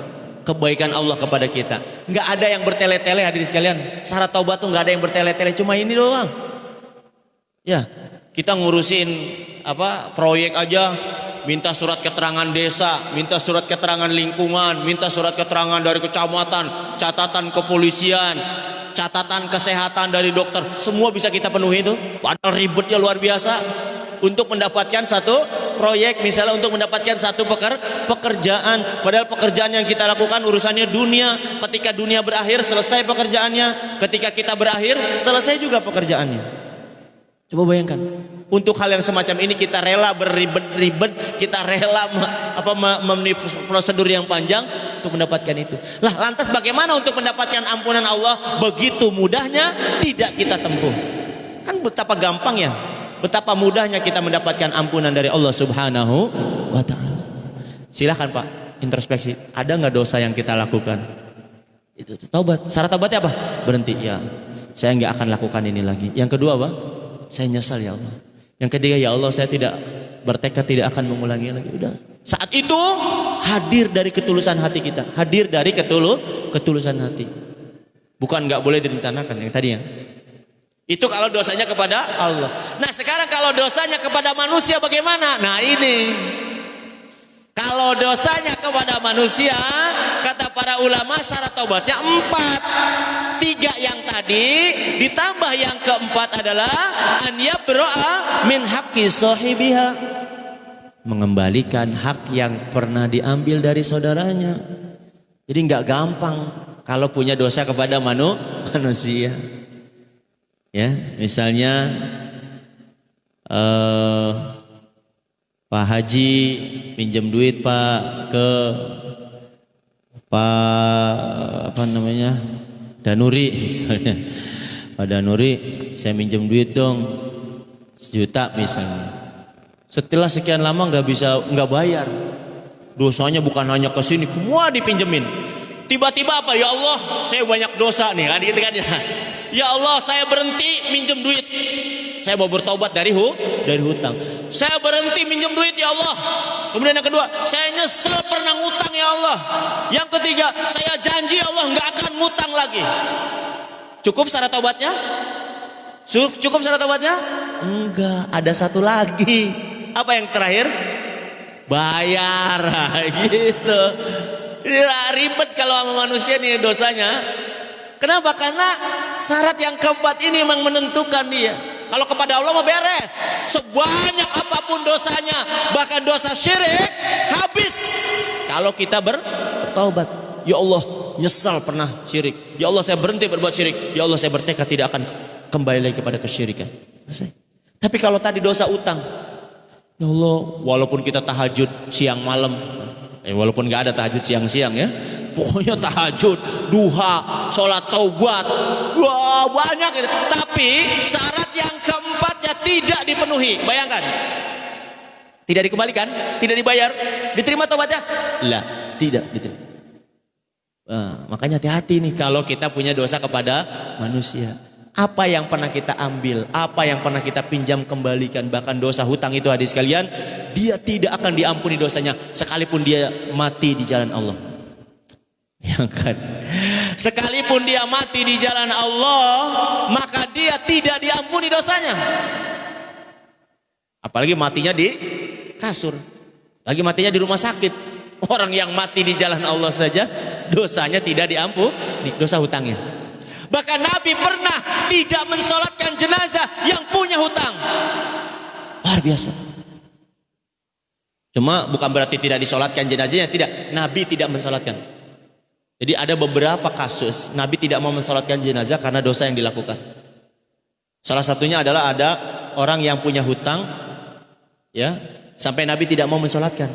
Kebaikan Allah kepada kita. Nggak ada yang bertele-tele hadirin sekalian. Syarat taubat tuh nggak ada yang bertele-tele, cuma ini doang. Ya, kita ngurusin proyek aja, minta surat keterangan desa, minta surat keterangan lingkungan, minta surat keterangan dari kecamatan, catatan kepolisian, catatan kesehatan dari dokter, semua bisa kita penuhi itu. Padahal ribetnya luar biasa untuk mendapatkan satu proyek, misalnya untuk mendapatkan satu pekerjaan. Padahal pekerjaan yang kita lakukan urusannya dunia. Ketika dunia berakhir selesai pekerjaannya, ketika kita berakhir selesai juga pekerjaannya. Coba bayangkan, untuk hal yang semacam ini kita rela berribet-ribet, kita rela memenuhi prosedur yang panjang untuk mendapatkan itu. Lah lantas bagaimana untuk mendapatkan ampunan Allah? Begitu mudahnya tidak kita tempuh. Kan betapa gampang ya, betapa mudahnya kita mendapatkan ampunan dari Allah Subhanahu wa ta'ala. Silahkan Pak, introspeksi. Ada nggak dosa yang kita lakukan? Itu taubat. Syarat taubatnya apa? Berhenti. Ya, saya nggak akan lakukan ini lagi. Yang kedua apa? Saya nyesal ya Allah. Yang ketiga, ya Allah saya tidak bertekad tidak akan mengulangi lagi. Udah. Saat itu hadir dari ketulusan hati kita, hadir dari ketulusan hati. Bukan nggak boleh direncanakan yang tadi ya. Itu kalau dosanya kepada Allah. Nah sekarang kalau dosanya kepada manusia bagaimana? Nah ini. Kalau dosanya kepada manusia, kata para ulama syarat taubatnya 4. 3 yang tadi ditambah yang keempat adalah an yabro'a min haqqi sahibiha, mengembalikan hak yang pernah diambil dari saudaranya. Jadi nggak gampang kalau punya dosa kepada manusia. Ya, misalnya Pak Haji pinjam duit Pak ke Pak Danuri misalnya. Pak Danuri, saya minjem duit dong 1 juta misalnya. Setelah sekian lama nggak bayar. Dosanya bukan hanya ke sini, semua dipinjemin. Tiba-tiba apa? Ya Allah, saya banyak dosa nih kan gitu kan ya. Ya Allah, saya berhenti minjem duit. Saya mau bertobat dari hutang. Saya berhenti minjem duit ya Allah. Kemudian yang kedua, saya nyesel pernah ngutang ya Allah. Yang ketiga, saya janji ya Allah nggak akan ngutang lagi. Cukup syarat taubatnya? Cukup syarat taubatnya? Enggak, ada satu lagi. Apa yang terakhir? Bayar gitu. Ini ribet kalau sama manusia nih dosanya. Kenapa? Karena syarat yang keempat ini memang menentukan dia. Kalau kepada Allah mau beres, sebanyak apapun dosanya, bahkan dosa syirik habis. Kalau kita bertaubat, ya Allah nyesal pernah syirik, ya Allah saya berhenti berbuat syirik, ya Allah saya bertekad tidak akan kembali lagi kepada kesyirikan. Tapi kalau tadi dosa utang, ya Allah walaupun kita tahajud siang malam, walaupun gak ada tahajud siang-siang ya, pokoknya tahajud, duha, sholat taubat, wah banyak gitu. Tapi syarat yang keempatnya tidak dipenuhi. Bayangkan, tidak dikembalikan, tidak dibayar, diterima taubatnya? Lah, tidak diterima. Makanya hati-hati nih kalau kita punya dosa kepada manusia. Apa yang pernah kita ambil, apa yang pernah kita pinjam kembalikan, bahkan dosa hutang itu hadis sekalian, dia tidak akan diampuni dosanya sekalipun dia mati di jalan Allah. Ya kan? Sekalipun dia mati di jalan Allah, maka dia tidak diampuni dosanya. Apalagi matinya di kasur, lagi matinya di rumah sakit. Orang yang mati di jalan Allah saja dosanya tidak diampuni, dosa hutangnya. Bahkan Nabi pernah tidak mensolatkan jenazah yang punya hutang. Luar biasa. Cuma bukan berarti tidak disolatkan jenazahnya, tidak. Nabi tidak mensolatkan. Jadi ada beberapa kasus Nabi tidak mau mensolatkan jenazah karena dosa yang dilakukan. Salah satunya adalah ada orang yang punya hutang, ya, sampai Nabi tidak mau mensolatkan.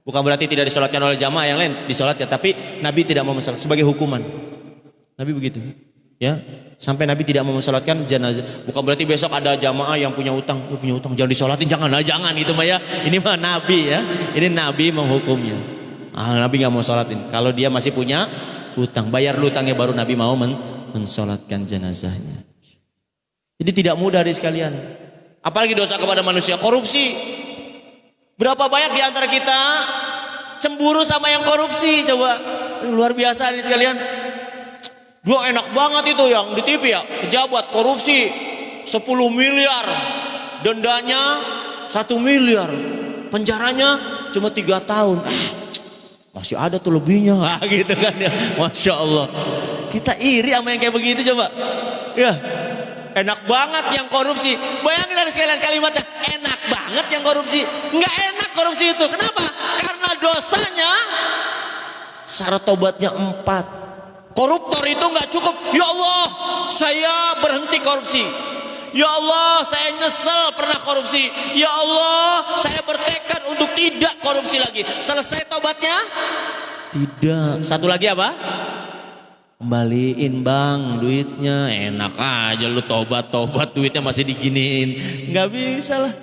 Bukan berarti tidak disolatkan oleh jamaah yang lain, disolatkan, tapi Nabi tidak mau mensolatkan sebagai hukuman. Nabi begitu. Ya, sampai Nabi tidak mau mensolatkan jenazah. Bukan berarti besok ada jamaah yang punya utang, jangan disolatin, jangan gitu mah ya. Ini mah Nabi ya, ini Nabi menghukumnya. Nabi nggak mau solatin. Kalau dia masih punya utang, bayar utangnya baru Nabi mau mensolatkan jenazahnya. Jadi tidak mudah dari sekalian. Apalagi dosa kepada manusia, korupsi. Berapa banyak di antara kita cemburu sama yang korupsi, coba. Luar biasa dari sekalian. Dua enak banget itu yang di TV ya, pejabat korupsi 10 miliar, dendanya 1 miliar, penjaranya cuma 3 tahun. Masih ada tuh lebihnya, gitu kan ya. Masya Allah. Kita iri sama yang kayak begitu coba. Ya, enak banget yang korupsi. Bayangin dari sekalian kalimatnya, enak banget yang korupsi. Nggak enak korupsi itu. Kenapa? Karena dosanya syarat tobatnya 4. Koruptor itu nggak cukup. Ya Allah, saya berhenti korupsi. Ya Allah, saya nyesel pernah korupsi. Ya Allah, saya bertekad untuk tidak korupsi lagi. Selesai tobatnya? Tidak. Satu lagi apa? Kembaliin bang duitnya. Enak aja lu tobat duitnya masih diginiin. Nggak bisa lah.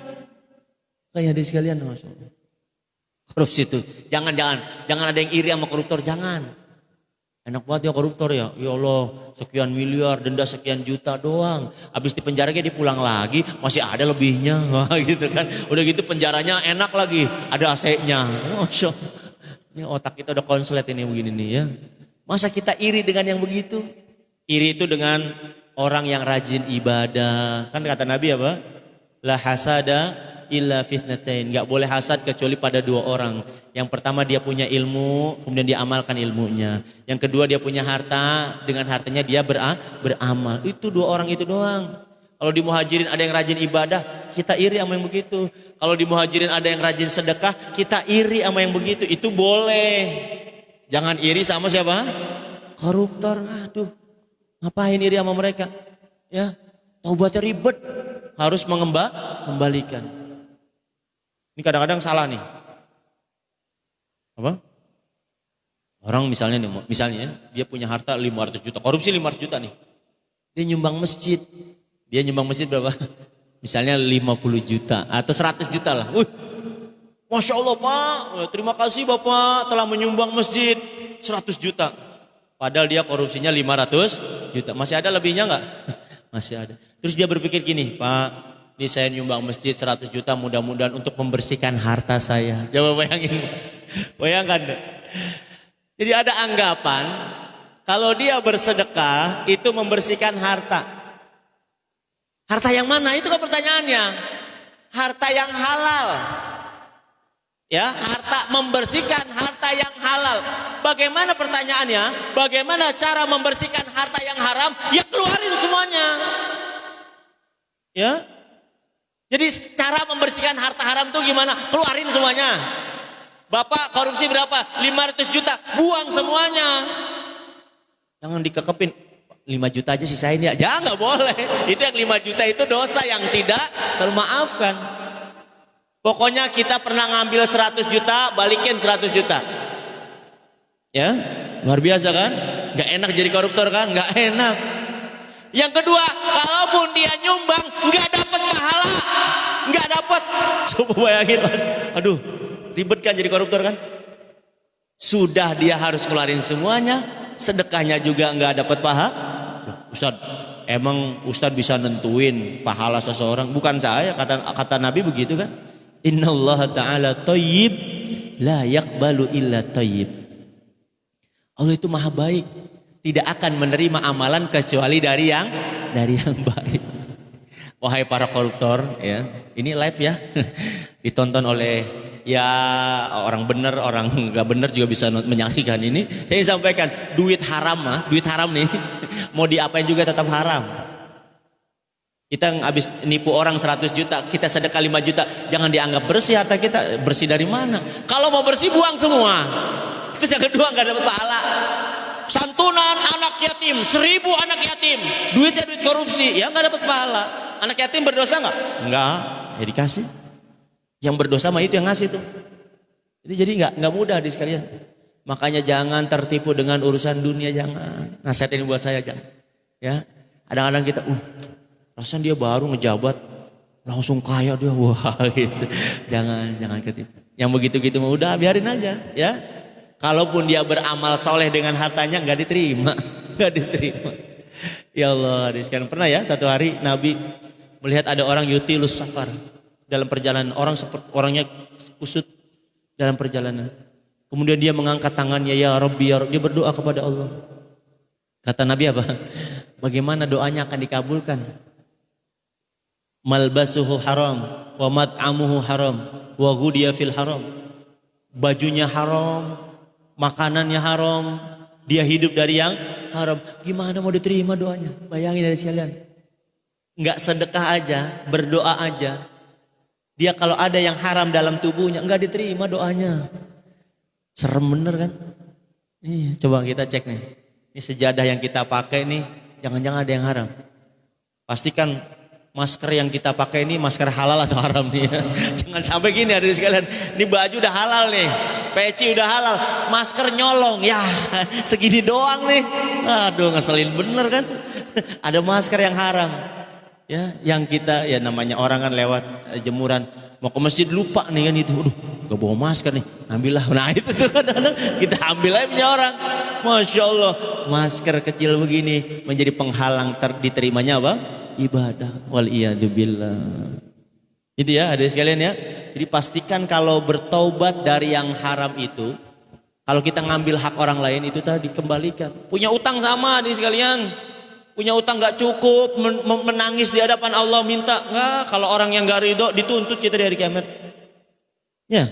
Kayak di sekalian, Masya Allah. Korupsi itu jangan ada yang iri sama koruptor, jangan. Enak banget ya koruptor ya. Ya Allah, sekian miliar, denda sekian juta doang. Habis di penjara dia pulang lagi, masih ada lebihnya. Wah gitu kan. Udah gitu penjaranya enak lagi, ada AC-nya. Masya Allah. Ini otak kita udah konslet ini begini nih ya. Masa kita iri dengan yang begitu? Iri itu dengan orang yang rajin ibadah. Kan kata Nabi apa? La hasada illa fitnatain. Gak boleh hasad kecuali pada dua orang. Yang pertama dia punya ilmu, kemudian dia amalkan ilmunya. Yang kedua dia punya harta, dengan hartanya dia beramal. Itu dua orang itu doang. Kalau di Muhajirin ada yang rajin ibadah, kita iri sama yang begitu. Kalau di Muhajirin ada yang rajin sedekah, kita iri sama yang begitu. Itu boleh. Jangan iri sama siapa? Koruptor. Aduh, ngapain iri sama mereka? Ya, taubatnya ribet. Harus mengembalikan. Ini kadang-kadang salah nih. Apa? Orang misalnya dia punya harta 500 juta, korupsi 500 juta nih. Dia nyumbang masjid. Dia nyumbang masjid berapa? Misalnya 50 juta atau 100 juta lah. Masya Allah Pak, terima kasih Bapak telah menyumbang masjid 100 juta. Padahal dia korupsinya 500 juta. Masih ada lebihnya enggak? Masih ada. Terus dia berpikir gini, Pak, ini saya nyumbang masjid 100 juta mudah-mudahan untuk membersihkan harta saya. Coba bayangin. Bayangkan. Jadi ada anggapan kalau dia bersedekah itu membersihkan harta. Harta yang mana? Itu kan pertanyaannya. Harta yang halal. Ya, harta membersihkan harta yang halal. Bagaimana pertanyaannya? Bagaimana cara membersihkan harta yang haram? Ya keluarin semuanya. Ya. Jadi cara membersihkan harta haram itu gimana? Keluarin semuanya. Bapak korupsi berapa? 500 juta. Buang semuanya. Jangan dikekepin. 5 juta aja sisain ya. Jangan, nggak boleh. Itu yang 5 juta itu dosa yang tidak termaafkan. Pokoknya kita pernah ngambil 100 juta, balikin 100 juta. Ya, luar biasa kan? Gak enak jadi koruptor kan? Gak enak. Yang kedua, kalaupun dia nyumbang, gak dapat pahala. Gak dapat. Coba bayangin. Aduh, ribet kan jadi koruptor kan? Sudah dia harus keluarin semuanya. Sedekahnya juga gak dapat pahala. Ustaz, emang Ustaz bisa nentuin pahala seseorang? Bukan saya, kata Nabi begitu kan? Inna Allah Ta'ala thayyib la yakbalu illa thayyib. Allah itu maha baik, tidak akan menerima amalan kecuali dari yang baik. Wahai para koruptor, ya, ini live ya, ditonton oleh ya orang benar, orang nggak benar juga bisa menyaksikan ini. Saya sampaikan duit haram nih, mau diapain juga tetap haram. Kita habis nipu orang 100 juta, kita sedekah 5 juta, jangan dianggap bersih harta kita. Bersih dari mana? Kalau mau bersih buang semua. Terus yang kedua nggak dapat pahala. Santunan anak yatim, 1000 anak yatim, duitnya duit korupsi, ya nggak dapat pahala. Anak yatim berdosa nggak? Nggak, ya dikasih. Yang berdosa mah itu yang ngasih tuh. Itu jadi nggak mudah di sekalian. Makanya jangan tertipu dengan urusan dunia, jangan. Nasihat ini buat saya jangan. Ya, kadang-kadang kita rasanya dia baru ngejabat langsung kaya dia, wah gitu. Jangan ketipu. Yang begitu-gitu mah udah biarin aja ya. Kalaupun dia beramal soleh dengan hartanya nggak diterima. Ya Allah, sekarang pernah ya satu hari Nabi melihat ada orang yutilus safar dalam perjalanan, orangnya kusut dalam perjalanan. Kemudian dia mengangkat tangannya, ya Rabbi, ya Rabbi, dia berdoa kepada Allah. Kata Nabi apa? Bagaimana doanya akan dikabulkan? Malbasuhu haram wa mat'amuhu haram wa ghudiya fil haram. Bajunya haram, makanannya haram, dia hidup dari yang haram. Gimana mau diterima doanya? Bayangin dari sekalian. Enggak sedekah aja, berdoa aja. Dia kalau ada yang haram dalam tubuhnya enggak diterima doanya. Serem bener kan? Iya, coba kita cek nih. Ini sejadah yang kita pakai nih, jangan-jangan ada yang haram. Pastikan masker yang kita pakai ini masker halal atau haram nih ya. Jangan sampai gini ada sekalian. Ini baju udah halal nih, peci udah halal, masker nyolong. Ya segini doang nih. Aduh ngeselin bener kan. Ada masker yang haram. Ya, yang kita ya namanya orang kan lewat jemuran mau ke masjid lupa nih kan itu. Aduh, gak bawa masker nih. Ambillah. Nah itu tuh kadang-kadang kita ambil aja punya orang. Masya Allah, masker kecil begini menjadi penghalang diterimanya apa? Ibadah. Waliyadzubillah. Itu ya, hadirin sekalian ya. Jadi pastikan kalau bertaubat dari yang haram itu, kalau kita ngambil hak orang lain itu tadi kembalikan. Punya utang sama hadirin sekalian. Punya utang gak cukup, menangis di hadapan Allah minta. Enggak, kalau orang yang gak ridho dituntut kita di hari kiamat. Ya,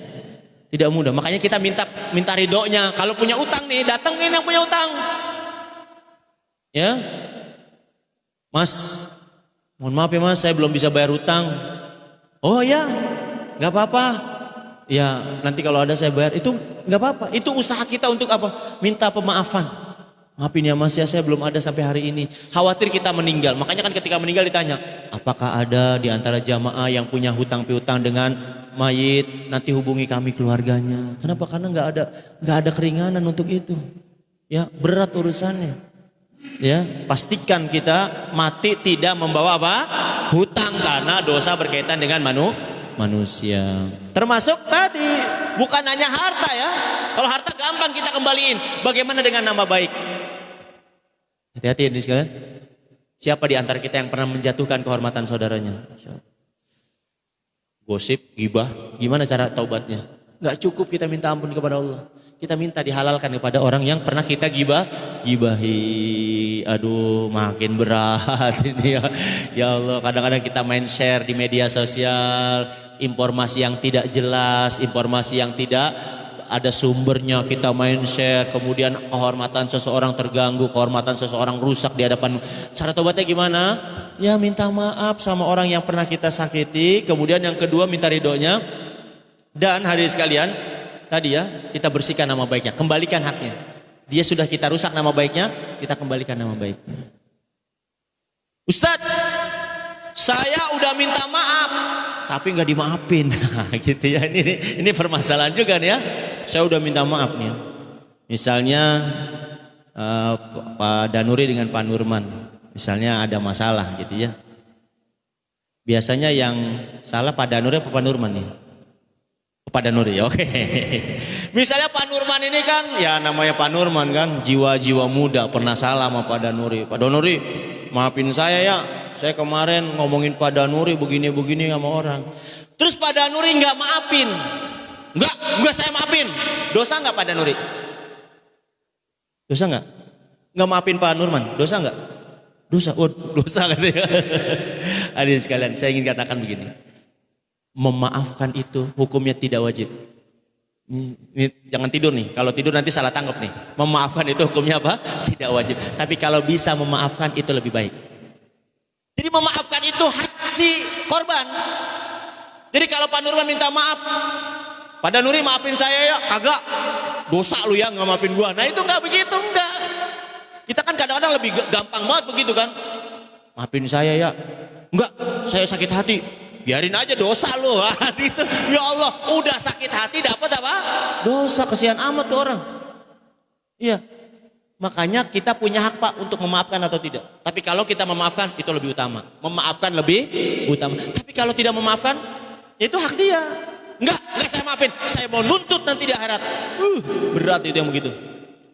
tidak mudah. Makanya kita minta ridhonya. Kalau punya utang nih, datengin yang punya utang. Ya, Mas, mohon maaf ya Mas, saya belum bisa bayar utang. Oh ya, nggak apa-apa. Ya, nanti kalau ada saya bayar. Itu nggak apa-apa. Itu usaha kita untuk apa? Minta pemaafan. Maafin ya Mas ya, saya belum ada sampai hari ini. Khawatir kita meninggal. Makanya kan ketika meninggal ditanya, apakah ada di antara jamaah yang punya hutang piutang dengan mayit? Nanti hubungi kami keluarganya. Kenapa? Karena nggak ada keringanan untuk itu. Ya, berat urusannya. Ya, pastikan kita mati tidak membawa apa? Hutang, karena dosa berkaitan dengan manusia. Termasuk tadi, bukan hanya harta ya. Kalau harta gampang kita kembaliin. Bagaimana dengan nama baik? Hati-hati ini sekalian. Siapa di antara kita yang pernah menjatuhkan kehormatan saudaranya? Gosip, gibah, gimana cara taubatnya? Gak cukup kita minta ampun kepada Allah. Kita minta dihalalkan kepada orang yang pernah kita gibahi. Aduh, makin berat ini ya. Ya Allah, kadang-kadang kita main share di media sosial, informasi yang tidak jelas, informasi yang tidak ada sumbernya kita main share, kemudian kehormatan seseorang terganggu, kehormatan seseorang rusak di hadapan. Cara tobatnya gimana? Ya minta maaf sama orang yang pernah kita sakiti, kemudian yang kedua minta ridhonya, dan hadirin sekalian, tadi ya kita bersihkan nama baiknya, kembalikan haknya. Dia sudah kita rusak nama baiknya, kita kembalikan nama baiknya. Ustadz, saya udah minta maaf, tapi nggak dimaafin, gitu ya. Ini permasalahan juga nih ya. Saya udah minta maaf nih. Misalnya Pak Danuri dengan Pak Nurman, misalnya ada masalah gitu ya. Biasanya yang salah Pak Danuri apa Pak Nurman nih? Pak Danuri, oke. Misalnya Pak Nurman ini kan, ya namanya Pak Nurman kan, jiwa-jiwa muda pernah salah sama Pak Danuri. Pak Danuri, maafin saya ya. Saya kemarin ngomongin Pak Danuri begini-begini sama orang. Terus Pak Danuri nggak maafin. Enggak saya maafin. Dosa nggak Pak Danuri? Dosa nggak? Nggak maafin Pak Nurman, dosa nggak? Dosa, dosa katanya. Hadirin sekalian, saya ingin katakan begini. Memaafkan itu hukumnya tidak wajib. Ini, jangan tidur nih. Kalau tidur nanti salah tangkap nih. Memaafkan itu hukumnya apa? Tidak wajib. Tapi kalau bisa memaafkan itu lebih baik. Jadi memaafkan itu hak si korban. Jadi kalau Pak Nurman minta maaf, Pak Danuri maafin saya ya, kagak. Dosa lu ya nggak maafin gua. Nah itu nggak begitu, enggak. Kita kan kadang-kadang lebih gampang banget begitu kan. Maafin saya ya. Enggak, saya sakit hati. Biarin aja dosa lu. Gitu. Ya Allah, udah sakit hati dapat apa? Dosa, kesian amat tuh orang. Iya. Makanya kita punya hak Pak untuk memaafkan atau tidak. Tapi kalau kita memaafkan itu lebih utama. Memaafkan lebih utama. Tapi kalau tidak memaafkan itu hak dia. Enggak saya maafin. Saya mau nuntut nanti di akhirat. Berat itu yang begitu.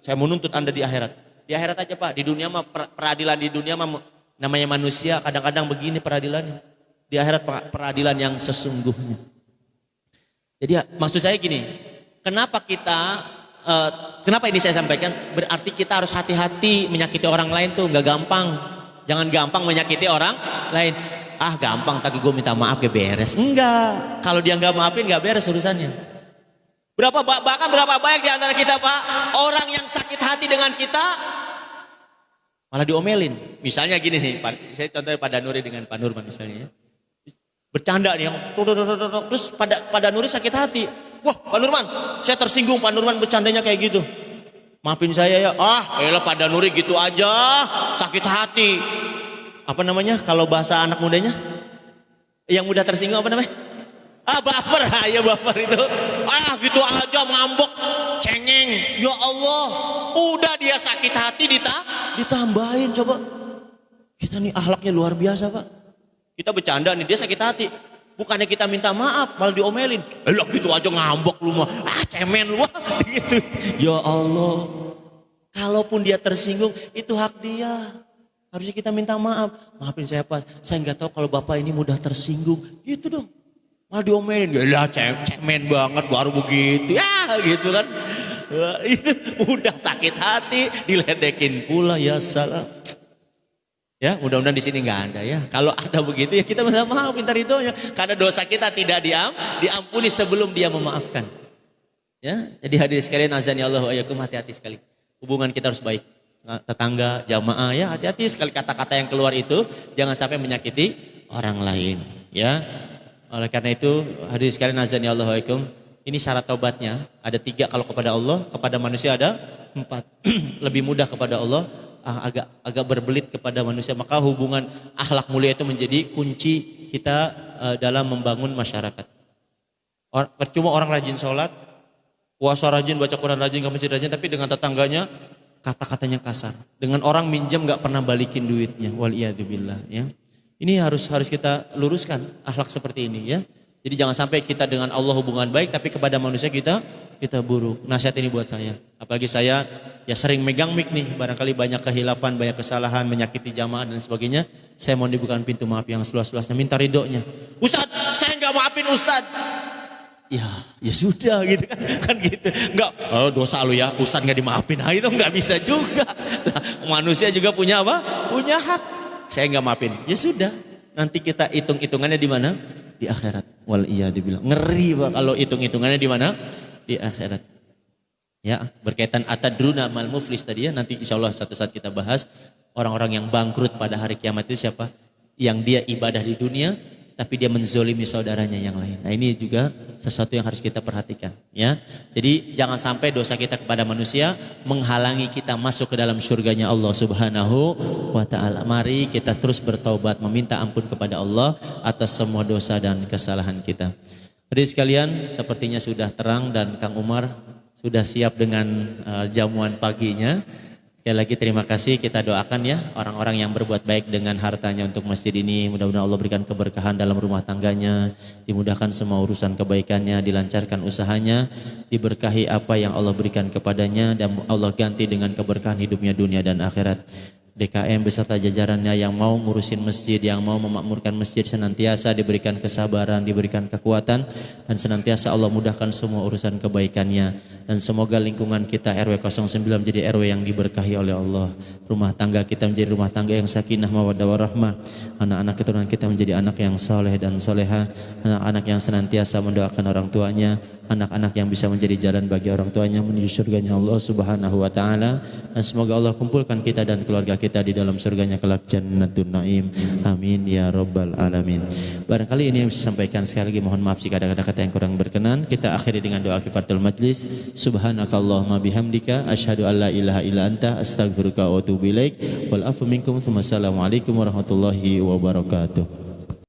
Saya mau nuntut Anda di akhirat. Di akhirat aja Pak. Di dunia mah peradilan di dunia mah namanya manusia kadang-kadang begini peradilannya. Di akhirat peradilan yang sesungguhnya. Jadi maksud saya gini. Kenapa kenapa ini saya sampaikan? Berarti kita harus hati-hati menyakiti orang lain tuh nggak gampang. Jangan gampang menyakiti orang lain. Ah gampang, tapi gue minta maaf ke beres. Enggak. Kalau dia nggak maafin nggak beres urusannya. Bahkan berapa banyak di antara kita Pak orang yang sakit hati dengan kita malah diomelin. Misalnya gini nih, saya contohnya Pak Danuri dengan Pak Nurman misalnya. Bercanda nih, terus Pak Danuri sakit hati. Wah Pak Nurman, saya tersinggung Pak Nurman bercandanya kayak gitu. Maafin saya ya. Ah elah Pak Danuri gitu aja, sakit hati. Apa namanya kalau bahasa anak mudanya? Yang mudah tersinggung apa namanya? Ah baper, ya baper itu. Ah gitu aja ngambek, cengeng. Ya Allah, udah dia sakit hati ditambahin coba. Kita nih akhlaknya luar biasa Pak. Kita bercanda nih, dia sakit hati. Bukannya kita minta maaf, malah diomelin. Lah gitu aja ngambek lu mah. Ah cemen lu gitu. Ya Allah. Kalaupun dia tersinggung, itu hak dia. Harusnya kita minta maaf. Maafin saya Pak, saya nggak tahu kalau Bapak ini mudah tersinggung. Gitu dong. Malah diomelin, ya cemen banget baru begitu. Ya gitu kan. Wah, itu udah sakit hati, diledekin pula, ya salam. Ya, mudah-mudahan di sini nggak ada ya. Kalau ada begitu ya kita minta maaf, minta ridhonya. Karena dosa kita tidak diampuni sebelum dia memaafkan. Ya, jadi hadirin sekalian azan ya Allah wa iyyakum, hati-hati sekali. Hubungan kita harus baik. Tetangga, jamaah ya, hati-hati sekali kata-kata yang keluar itu jangan sampai menyakiti orang lain. Ya, oleh karena itu hadirin sekalian azan ya Allah wa iyyakum. Ini syarat taubatnya ada 3 kalau kepada Allah, kepada manusia ada 4. Lebih mudah kepada Allah, agak berbelit kepada manusia. Maka hubungan akhlak mulia itu menjadi kunci kita dalam membangun masyarakat. Percuma orang rajin sholat, puasa rajin, baca Quran rajin, ke masjid rajin, tapi dengan tetangganya kata-katanya kasar. Dengan orang minjem nggak pernah balikin duitnya. Waliyadzubillah. Ya. Ini harus kita luruskan akhlak seperti ini ya. Jadi jangan sampai kita dengan Allah hubungan baik, tapi kepada manusia kita buruk. Nasihat ini buat saya. Apalagi saya ya sering megang mic nih, barangkali banyak kehilapan, banyak kesalahan, menyakiti jamaah dan sebagainya. Saya mau dibukakan pintu maaf yang seluas-luasnya, minta ridhonya. Ustadz, saya nggak maafin Ustadz. Ya sudah gitu kan gitu. Enggak, dosa lu ya, Ustadz nggak dimaafin. Nah, itu nggak bisa juga. Nah, manusia juga punya apa? Punya hak. Saya nggak maafin. Ya sudah. Nanti kita hitung-hitungannya di mana? Di akhirat. Wal iyadzubillah. Ngeri Pak kalau hitung-hitungannya di mana? Di akhirat. Ya, berkaitan atadruna mal muflis tadi ya, nanti insyaallah satu saat kita bahas orang-orang yang bangkrut pada hari kiamat itu siapa? Yang dia ibadah di dunia tapi dia menzolimi saudaranya yang lain. Nah, ini juga sesuatu yang harus kita perhatikan ya. Jadi jangan sampai dosa kita kepada manusia menghalangi kita masuk ke dalam surganya Allah Subhanahu wa taala. Mari kita terus bertaubat, meminta ampun kepada Allah atas semua dosa dan kesalahan kita. Hadirin sekalian, sepertinya sudah terang dan Kang Umar sudah siap dengan jamuan paginya. Sekali lagi terima kasih, kita doakan ya orang-orang yang berbuat baik dengan hartanya untuk masjid ini. Mudah-mudahan Allah berikan keberkahan dalam rumah tangganya, dimudahkan semua urusan kebaikannya, dilancarkan usahanya, diberkahi apa yang Allah berikan kepadanya, dan Allah ganti dengan keberkahan hidupnya dunia dan akhirat. DKM beserta jajarannya yang mau ngurusin masjid, yang mau memakmurkan masjid senantiasa diberikan kesabaran, diberikan kekuatan, dan senantiasa Allah mudahkan semua urusan kebaikannya. Dan semoga lingkungan kita RW 09 menjadi RW yang diberkahi oleh Allah. Rumah tangga kita menjadi rumah tangga yang sakinah mawaddah warahmah. Anak-anak keturunan kita menjadi anak yang soleh dan soleha. Anak-anak yang senantiasa mendoakan orang tuanya. Anak-anak yang bisa menjadi jalan bagi orang tuanya menuju surganya Allah Subhanahu wa taala. Dan semoga Allah kumpulkan kita dan keluarga kita di dalam surganya kelak Jannatun Naim. Amin ya rabbal alamin. Barangkali ini yang bisa sampaikan, sekali lagi mohon maaf jika ada kata-kata yang kurang berkenan. Kita akhiri dengan doa kifaratul majlis. Subhanakallahumma bihamdika asyhadu an la ilaha illa anta astaghfiruka wa atubu ilaik. Wal afu minkum. Wassalamualaikum warahmatullahi wabarakatuh.